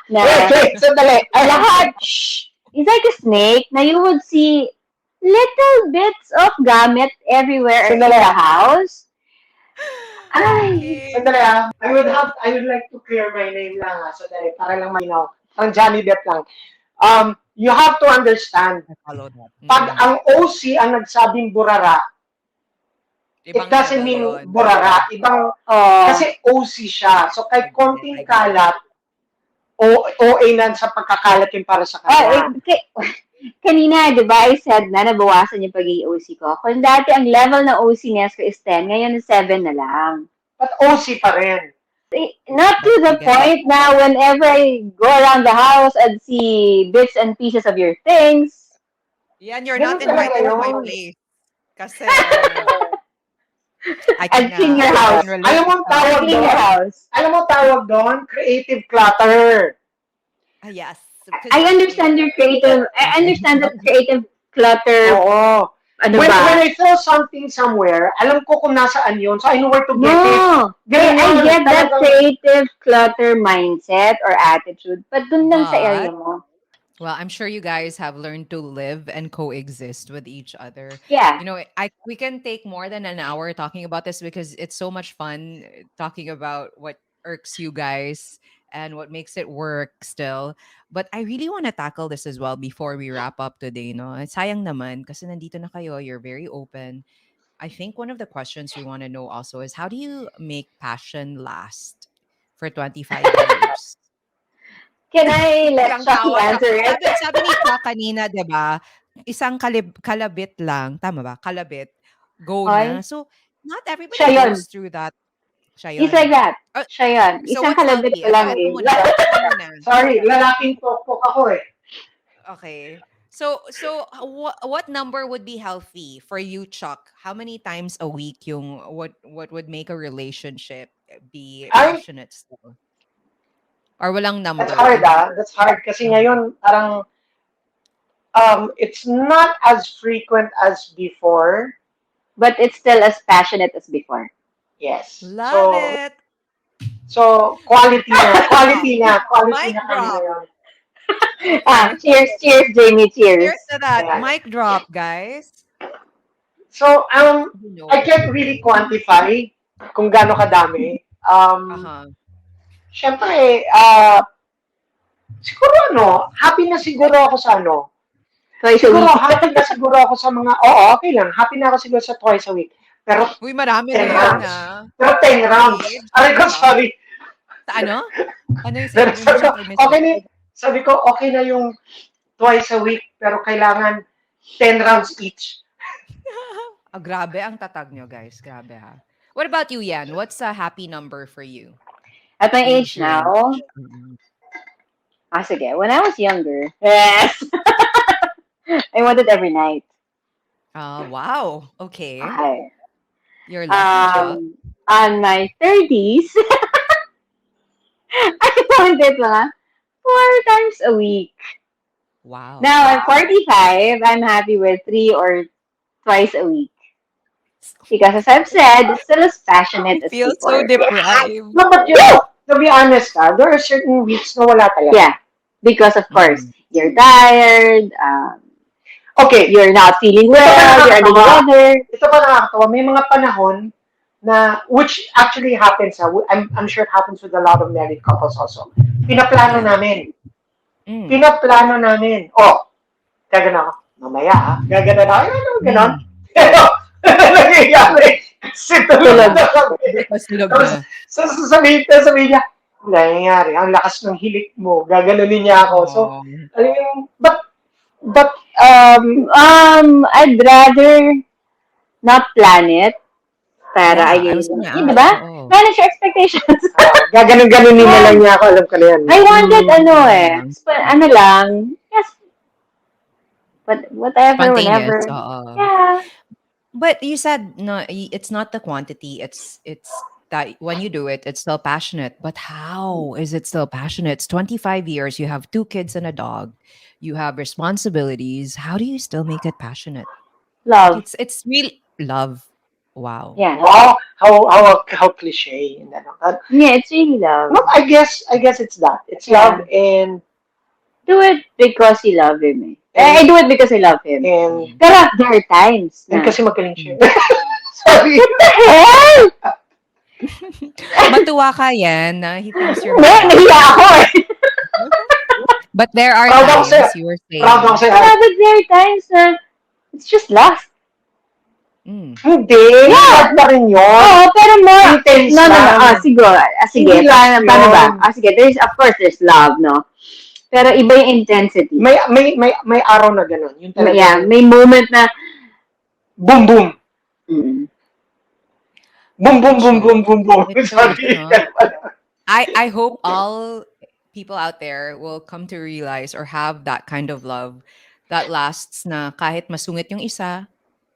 Wait, sandali. He's like a snake na you would see little bits of gamit everywhere in the house. Ay. Sandali I would like to clear my name lang sandali, para lang malinaw. Ang Johnny Depp lang. You have to understand, pag ang OC ang nagsabing burara, it doesn't mean burara. Kasi OC siya. So, kahit konting kalat, OA na sa pagkakalat yung para sa kanya. Kanina, di ba, I said na nabawasan yung pagiging OC ko. Kung dati ang level na OC-ness ko is 10, ngayon 7 na lang. But OC pa rin. Not But to you the get it. point now whenever I go around the house and see bits and pieces of your things. Yeah, and you're not Ganun talaga invited to my yun. place. Kasi I'd clean your I can house. relate. Alam mo ang I'd tawag clean your doon? house. Alam mo ang tawag doon? Creative clutter. Yes, I because understand your creative. I understand that creative clutter. Oo. Ano When ba? I feel something somewhere, alam ko kung nasaan yun, so I know where to get it. No. Ganun I yun. get that Talagang, creative clutter mindset or attitude, but dun lang sa but area mo. well, I'm sure you guys have learned to live and coexist with each other. Yeah. You know, I we can take more than an hour talking about this because it's so much fun talking about what irks you guys and what makes it work still. But I really want to tackle this as well before we wrap up today, no? Sayang naman kasi nandito na kayo, you're very open. I think one of the questions we want to know also is how do you make passion last for 25 years? Can I let Biglang Chucky tawa siya. answer it? Sabi ni Cha kanina, 'di ba, isang kalabit lang, tama ba? Kalabit, go na. Hoy, So, not siya everybody yun. goes through that. Siya He's yun. like that. Uh, Siya yun. so Isang what's kalabit healthy? ko lang Ito eh. muna. Ikaw muna. sorry, lalaking pokpok ako eh. Okay. So what number would be healthy for you, Chuck? How many times a week yung what would make a relationship be Ay, passionate still? Or walang that's number? hard That's hard. Kasi ngayon, parang, it's not as frequent as before. But it's still as passionate as before. Yes. Love it. Quality na. Mic drop. Quality na. Quality Mic na kami drop. ngayon. Ah, Okay. cheers, cheers, Jamie, cheers. Cheers to that. Ayan. Mic drop, guys. So, You know. I can't really quantify kung gaano kadami. Uh-huh. Syempre, siguro happy na siguro ako sa Twice a siguro week. happy na siguro ako sa mga, oo, okay lang, happy na ako siguro sa twice a week. Pero Uy, marami na 10 yan, rounds. ah. Pero 10 rounds. PH, Aray ko, diba? sorry. Sa ano? Ano yung Pero sinabi mo, Chuck? I missed okay it. na, sabi ko, okay na yung twice a week, pero kailangan 10 rounds each. Grabe ang tatag nyo, guys. Grabe, ha? What about you, Yan? What's a happy number for you? At my age Range. now, Mm-mm. sige, when I was younger, yes, I wanted every night. Wow. Okay. Okay. You're lucky, Chuck. On my 30s, I wanted mga 4 times a week. Wow. Now I'm 45, I'm happy with 3 or twice a week. Because as I've said, it's still as passionate I as feel so before. deprived. No, but to be honest, there are certain weeks na wala talaga. Yeah, because of course, Mm. you're tired, Okay, you're not feeling well, you're under the weather. ito pa nakakatawa, may mga panahon na, which actually happens, I'm sure it happens with a lot of married couples also. Pinaplano Yeah. namin. Mm. Pinaplano namin. Oh, gagana ako. Mamaya gagana na. Ano, ganon. Pero, nangyayari. Tulog na kami. Pasilog Tapos, na. sasabihin niya, nangyayari, ang lakas ng hilik mo. Gaganunin niya ako. So, Oh. alam mo yung, but, I'd rather not plan it. Para Yeah, I was gonna yun, di ask. ba? Oo. Manage your expectations. gaganon-ganunin na lang niya ako. Alam ko na yan. I wanted, Yeah. ano lang, yes, but whatever, Spontaneous. whenever. Oo. Yeah. But you said no, it's not the quantity. It's that when you do it, it's still passionate. But how is it still passionate? It's 25 years. You have 2 kids and a dog. You have responsibilities. How do you still make it passionate? Love. It's really love. Wow. Yeah. Wow, how cliche. And Yeah, it's really love. no, I guess it's that. It's love and Do it because you love him. I do it because I love him. and Pero there are times na, kasi magaling siya. Sorry. what the hell? Matuwa ka yan na he thinks you're Hindi, bad. nahiya ako eh. But there are Proud ako sa'yo. times you were Proud ako saying. sa'yo. But there are times na it's just lust. Mm. Hindi. Love pa rin yun. Oo, pero more. Intense No. lang. Siguro. Sige, Hindi lang paano ba? yun. Sige, of course, there's love, no? Pero iba yung intensity. May araw na gano'n. Yung talaga. Yeah, may moment na, Boom, boom. mm, Boom, boom, boom, boom, boom, boom. It's so Sorry. true, no? I hope all people out there will come to realize or have that kind of love that lasts na kahit masungit yung isa,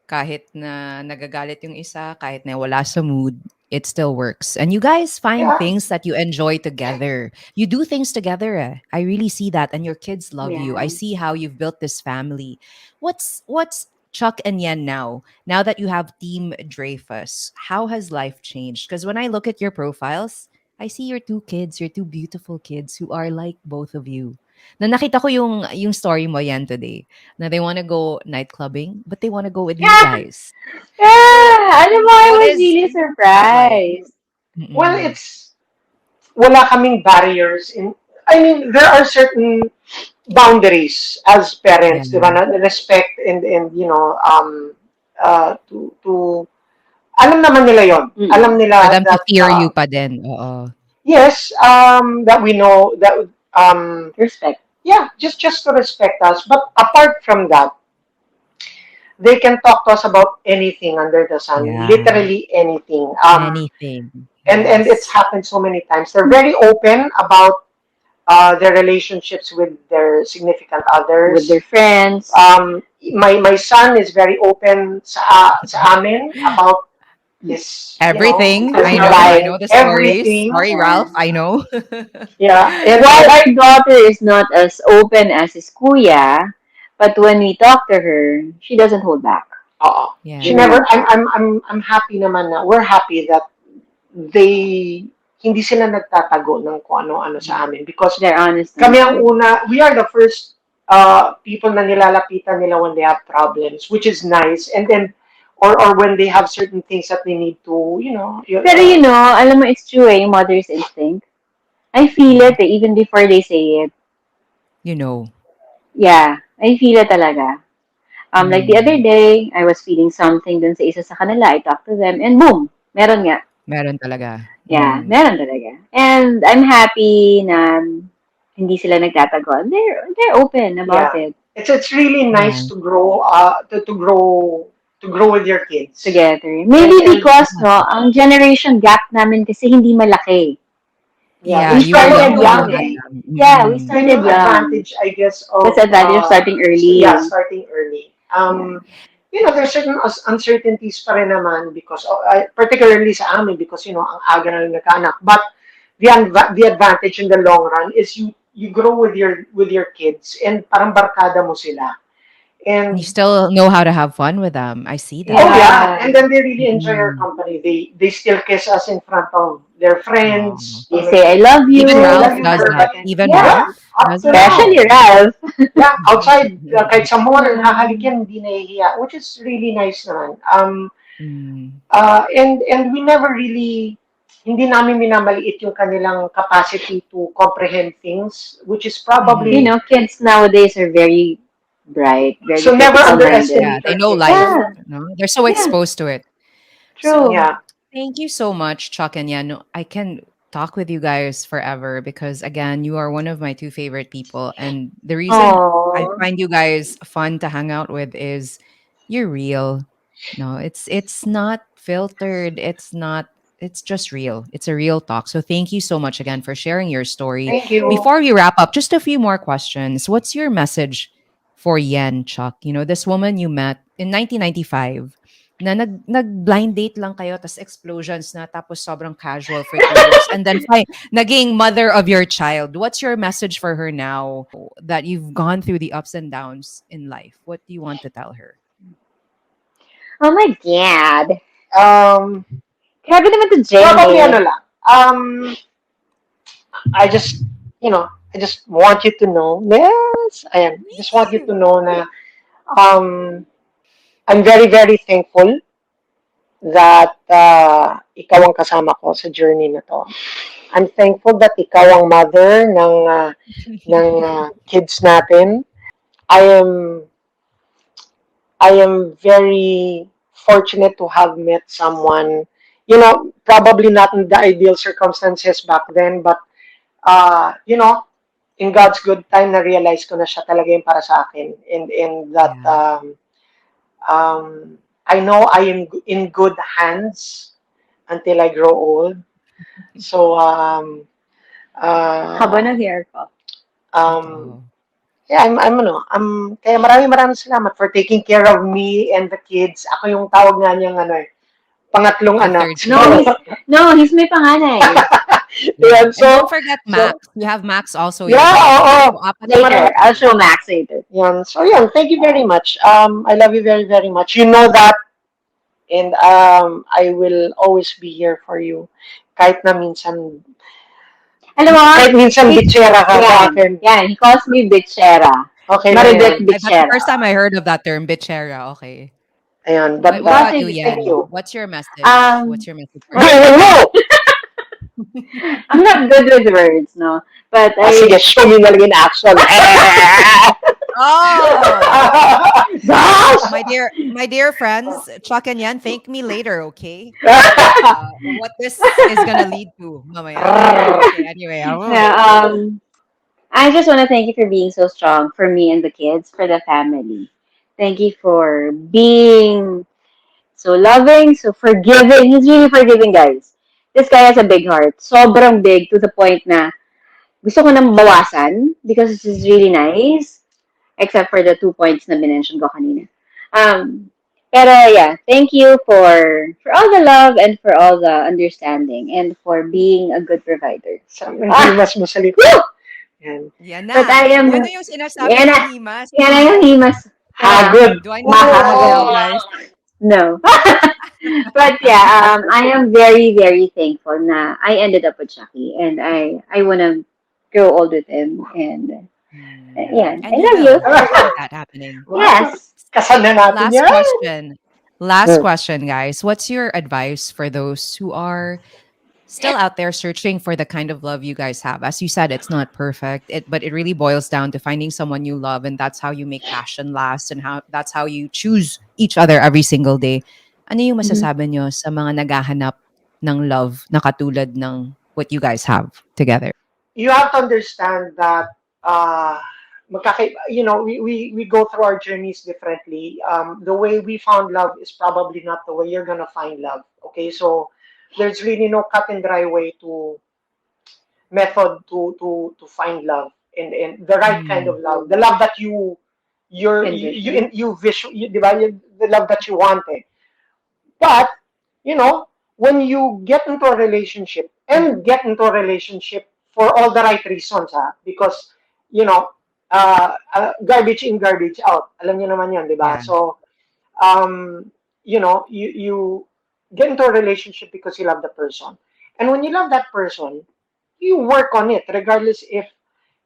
kahit na nagagalit yung isa, kahit na wala sa mood, it still works. And you guys find Yeah. things that you enjoy together. You do things together. Eh. I really see that. And your kids love you. I Yeah. see how you've built this family. What's Chuck and Yen now? Now that you have Team Dreyfus, how has life changed? Because when I look at your profiles, I see your two kids, your two beautiful kids who are like both of you. Na nakita ko yung story mo yan today. Na they want to go night clubbing, but they want to go with you Yeah, guys. So, yeah. Alam mo, I what was is really that like? surprised. Well, Mm-mm. it's wala kaming barriers in. I mean, there are certain boundaries as Yeah. parents, di ba? Na respect and to alam naman nila yon. Alam Mm. For nila them to that fear you pa din. Oo. yes, that we know that Respect. yeah, just to respect us. But apart from that, they can talk to us about anything under the sun, Yeah. literally anything. Anything. And it's Yes. happened so many times. They're very open about their relationships with their significant With others. their friends. My son is very open sa amin about his, Everything. personal Personal life, I life. know the stories. everything. Sorry, Yeah. Ralph. I know. Yeah, While and our daughter is not as open as his kuya, but when we talk to her, she doesn't hold back. she Yeah. never. Mm. I'm happy naman na we're happy that they hindi sila nagtatago ng kung ano-ano sa amin because They're honest kami naman. ang una, we are the first people na nilalapitan nila when they have problems, which is nice. And then, or when they have certain things that they need to, Pero you know, alam mo, it's true eh, yung mother's instinct. I feel Yeah. it eh, even before they say it. You know. Yeah, I feel it talaga. Like the other Mm. day, I was feeling something dun sa isa sa kanila. I talked to them and boom, meron nga. Meron talaga. Yeah, Mm. meron talaga. And I'm happy na hindi sila nagtatago. They're open about yeah, it it's really nice Yeah. to grow, to grow with your kids. together. And Maybe and because, no, ang generation gap namin kasi hindi malaki. yeah, Yeah. We You were pero started young yun when you young yung had eh. them. Yeah, we Mm-mm. yun started yung young. advantage, I guess, That's of the advantage of starting yeah, early. starting early. Yeah. There's certain uncertainties pa rin naman because, particularly sa amin, because, ang aga na rin nagkaanak. But the advantage in the long run is you grow with your kids and parang barkada mo sila. And you And still know how to have fun with them. I see oh that. yeah, Yeah. and then they really enjoy our Mm-mm. company. They still kiss us in front of their Aw. friends. They say, I love you. They Even say I Ralph love you does that. verbally. Like, Even yeah. Yeah, Ralph up does to that. now. Especially Ralph. Yeah, outside, kahit sa mall, hahalik yan, hindi nahihiya, which is really nice naman. Mm. And we never really, hindi namin minamaliit yung kanilang capacity to comprehend things, which is You Mm-hmm. probably, know, kids nowadays are very bright, very so never critical minded. Yeah, underestimate they our know kids. life. Yeah, No? They're so yeah, exposed to it. So true. Yeah, thank you so much, Chuck and Yan. I can talk with you guys forever because again, you are one of my two favorite people. And the reason I Oh, find you guys fun to hang out with is you're real. No, it's not filtered. It's just real. It's a real talk. So thank you so much again for sharing your story. thank you. Before we wrap up, just a few more questions. What's your message for Yen, Chuck? You know, this woman you met in 1995 na nag-blind date lang kayo tas explosions na tapos sobrang casual for 2 years and then naging mother of your child. What's your message for her now that you've gone through the ups and downs in life? What do you want to tell her? oh my God. Um, Grabe naman to Probably Jenny. ano lang, I just, I just want you to know, yes, I just want you to know na, um, I'm very, very thankful that ikaw ang kasama ko sa journey na to. I'm thankful that ikaw ang mother ng kids natin. I am I am very fortunate to have met someone, probably not in the ideal circumstances back then, but in God's good time na-realize ko na siya talaga yung para sa akin. And that Yeah. I know I am in good hands until I grow old. So Haba Uh, ng hair ko. um, Totoo. yeah, kaya maraming salamat for taking care of me and the kids. Ako yung tawag nga niyang pangatlong The anak. third No, kid. he's my panganay. Yeah. Yan, And don't so, forget so, Max. You have Max also, your yeah, daughter. oo. So, apat Yan, na Later. kayo. I'll show Max later. yan. So, yan, thank you very much. I love you very, very much. You know that, and I will always be here for you. Kahit na minsan, Alam mo, kahit minsan he, bitsera ka sa akin. he calls me bitchera. Okay lang yan. Maribet That's the bitchera. first time I heard of that term, bitchera. Okay. Ayan, What, but what Because about you, it's, thank Yen? you. What's your message? What's um, your message for Galing Shaki? mo! I'm not good with words, no? But Sige, show me na lang in action. Oh, Gosh! my dear friends, Chuck and Yan, thank me later, okay? What this is gonna lead to, mamaya. Okay, anyway, no, I just want to thank you for being so strong for me and the kids, for the family. Thank you for being so loving, so forgiving. He's really forgiving, guys. This guy has a big heart. Sobrang big to the point na gusto ko nang bawasan because this is really nice. Except for the 2 points na binention ko kanina. Um, pero yeah, thank you for all the love and for all the understanding and for being a good provider. Sabi ng Ah! himas mo salita. Woo! Yan. yan But na. I am, Yan na yung sinasabi yan na, ng himas. yan na yung himas. Hagod. Do I need to hug now, Mahagod. guys? No. But yeah, I am very, very thankful na I ended up with Chucky and I want to grow old with him and yeah, I And you love you. will. I see that happening. Wow. Yes. Kasal na natin Last yan. question. Last question, guys. What's your advice for those who are still out there searching for the kind of love you guys have? As you said, it's not perfect, but it really boils down to finding someone you love, and that's how you make passion last, and that's how you choose each other every single day. Ano yung Mhm. masasabi nyo sa mga naghahanap ng love na katulad ng what you guys have together? You have to understand that we go through our journeys differently. The way we found love is probably not the way you're gonna find love. Okay, so there's really no cut and dry way to method to find love and the right kind of Mm, love, the love that Envision. di ba? The love that you wanted. But you know, when you get into a relationship and get into a relationship for all the right reasons, because you know, garbage in, garbage out. Alam niyo naman yan, di ba? yeah. So, you get into a relationship because you love the person. And when you love that person, you work on it, regardless if,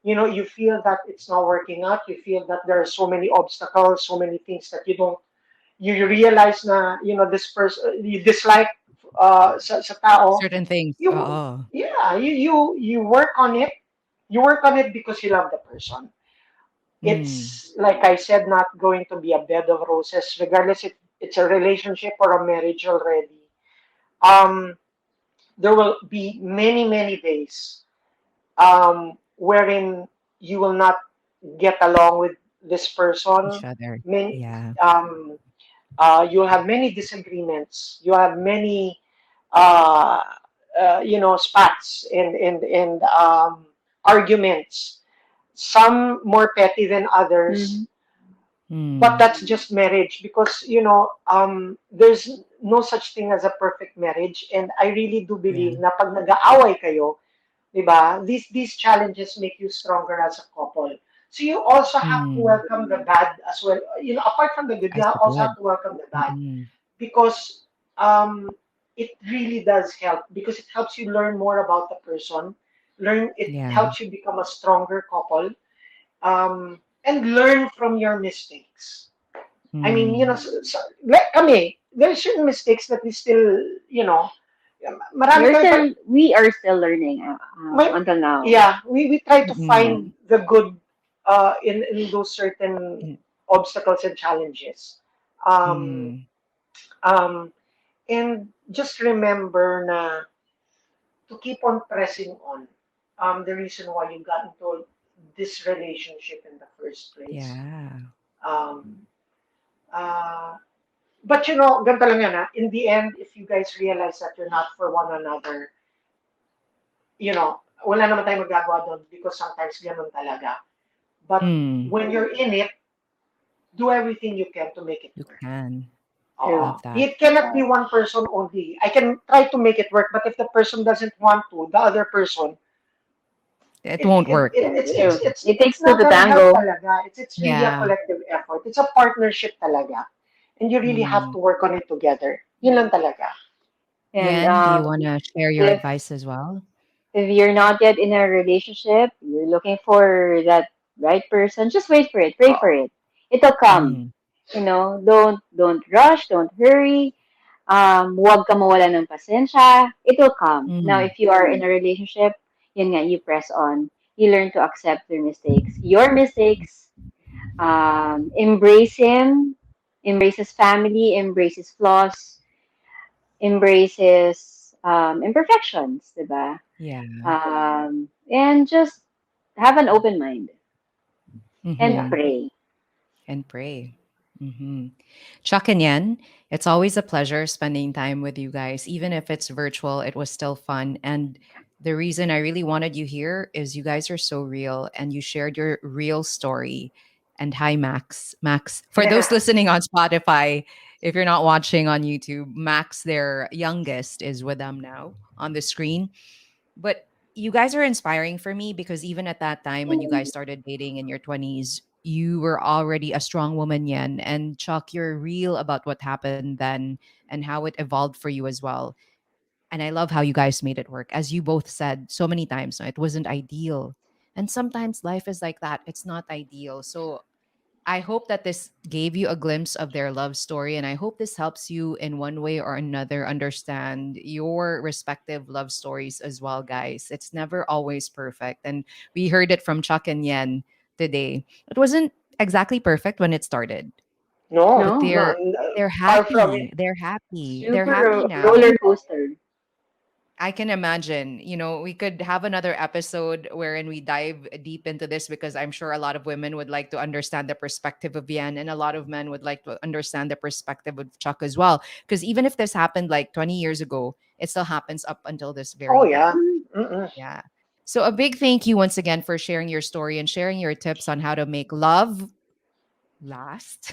you feel that it's not working out, you feel that there are so many obstacles, so many things that you realize na, this person, you dislike sa tao, Certain things. you, Oo. yeah, you work on it. You work on it because you love the person. Mm, It's, like I said, not going to be a bed of roses, regardless if it's a relationship or a marriage already. Um, there will be many, many days wherein you will not get along with this each person. other. Many, Yeah. you'll have many disagreements. You have many, uh, spats and arguments. Some more petty than others, Mhm. but Mm, that's just marriage because there's no such thing as a perfect marriage, and I really do yeah. believe na pag nag-aaway kayo, 'di ba? These challenges make you stronger as a couple. So you also have to Mm, welcome the bad as well. Apart from the good, you as the also have good. to welcome the bad Mm, because it really does help because it helps you learn more about the person. It yeah. helps you become a stronger couple and learn from your mistakes. I mean, Mm, like kami, there's certain mistakes that we still, marami We're kami still, we are still learning may, until now. yeah, we try to mm, find the good in those certain mm, obstacles and challenges. Um, mm, um, and just remember na to keep on pressing on. The reason why you got into this relationship in the first place. yeah. Um, uh, but ganito lang yan, in the end, if you guys realize that you're not for one another, wala naman tayong magagawa doon because sometimes ganun talaga. But Mm, when you're in it, do everything you can to make it you work. can. True. Love that. It cannot be one person only. I can try to make it work, but if the person doesn't want to, the other person, It won't work. True. It it's takes two not to gonna help tango. talaga. It's really a Yeah. collective effort. It's a partnership talaga. And you really have Mm. to work on it together. Yun lang talaga. And Yen, do you want to share your if advice as well? if you're not yet in a relationship, you're looking for that right person, just wait for it. Pray for Oo. it. It'll come. Mm, Don't rush, don't hurry. Huwag ka mawala ng pasensya. It will come. Now, mm, if you are in a relationship, yun nga, you press on. You learn to accept your mistakes, embrace him, embrace his family, embrace his flaws, embrace his imperfections, diba? yeah. And just have an open mind and Yeah. Mm-hmm. pray. And pray. Mm-hmm. Chuck and Yen, it's always a pleasure spending time with you guys. Even if it's virtual, it was still fun. And the reason I really wanted you here is you guys are so real and you shared your real story. And hi, Max. Max, for those Yeah. listening on Spotify, if you're not watching on YouTube, Max, their youngest, is with them now on the screen. But you guys are inspiring for me because even at that time when you guys started dating in your 20s, you were already a strong woman, Yen. And Chuck, you're real about what happened then and how it evolved for you as well. And I love how you guys made it work. As you both said so many times, no, it wasn't ideal. And sometimes life is like that. It's not ideal. So I hope that this gave you a glimpse of their love story. And I hope this helps you in one way or another understand your respective love stories as well, guys. It's never always perfect. And we heard it from Chuck and Yen today. It wasn't exactly perfect when it started, No, but No, no, they're far from it. happy. They're happy. They're super happy now. roller coaster. I can imagine, we could have another episode wherein we dive deep into this because I'm sure a lot of women would like to understand the perspective of Yan and a lot of men would like to understand the perspective of Chuck as well. Because even if this happened like 20 years ago, it still happens up until this Oh very yeah. day. Mm, Mm-mm. Yeah. So a big thank you once again for sharing your story and sharing your tips on how to make love last.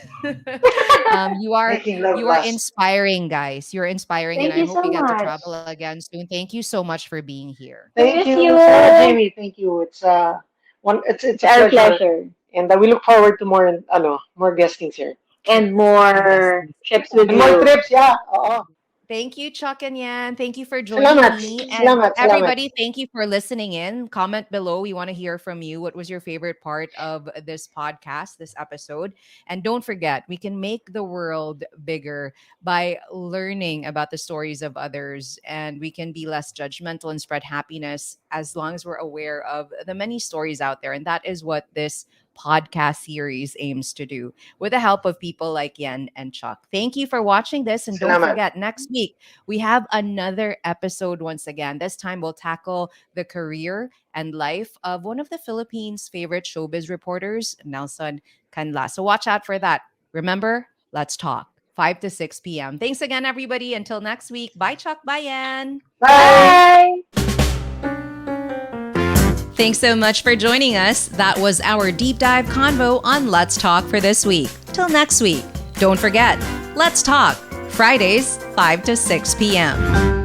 You are Making love you are last. inspiring, guys. You're inspiring, and Thank I you hope so you get to much. travel again soon. Thank you so much for being here. We Thank miss you, you. Sarah Jamie. Thank you. It's It's a our pleasure, pleasure. and we look forward to more guestings here And And more guests. trips with and more you. trips. Yeah. Oo. Thank you, Chuck and Yan. Thank you for joining Salamat. me. And Salamat. Salamat. everybody, thank you for listening in. Comment below. We want to hear from you. What was your favorite part of this podcast, this episode? And don't forget, we can make the world bigger by learning about the stories of others. And we can be less judgmental and spread happiness as long as we're aware of the many stories out there. And that is what this podcast series aims to do with the help of people like Yen and Chuck. Thank you for watching this. And don't Salamat. forget, next week, we have another episode once again. This time, we'll tackle the career and life of one of the Philippines' favorite showbiz reporters, Nelson Canla. So watch out for that. Remember, let's talk. 5 to 6 p.m. Thanks again, everybody. Until next week. Bye, Chuck. Bye, Yen. Bye. Bye. Thanks so much for joining us. That was our deep dive convo on Let's Talk for this week. Till next week, don't forget, Let's Talk, Fridays, 5 to 6 p.m.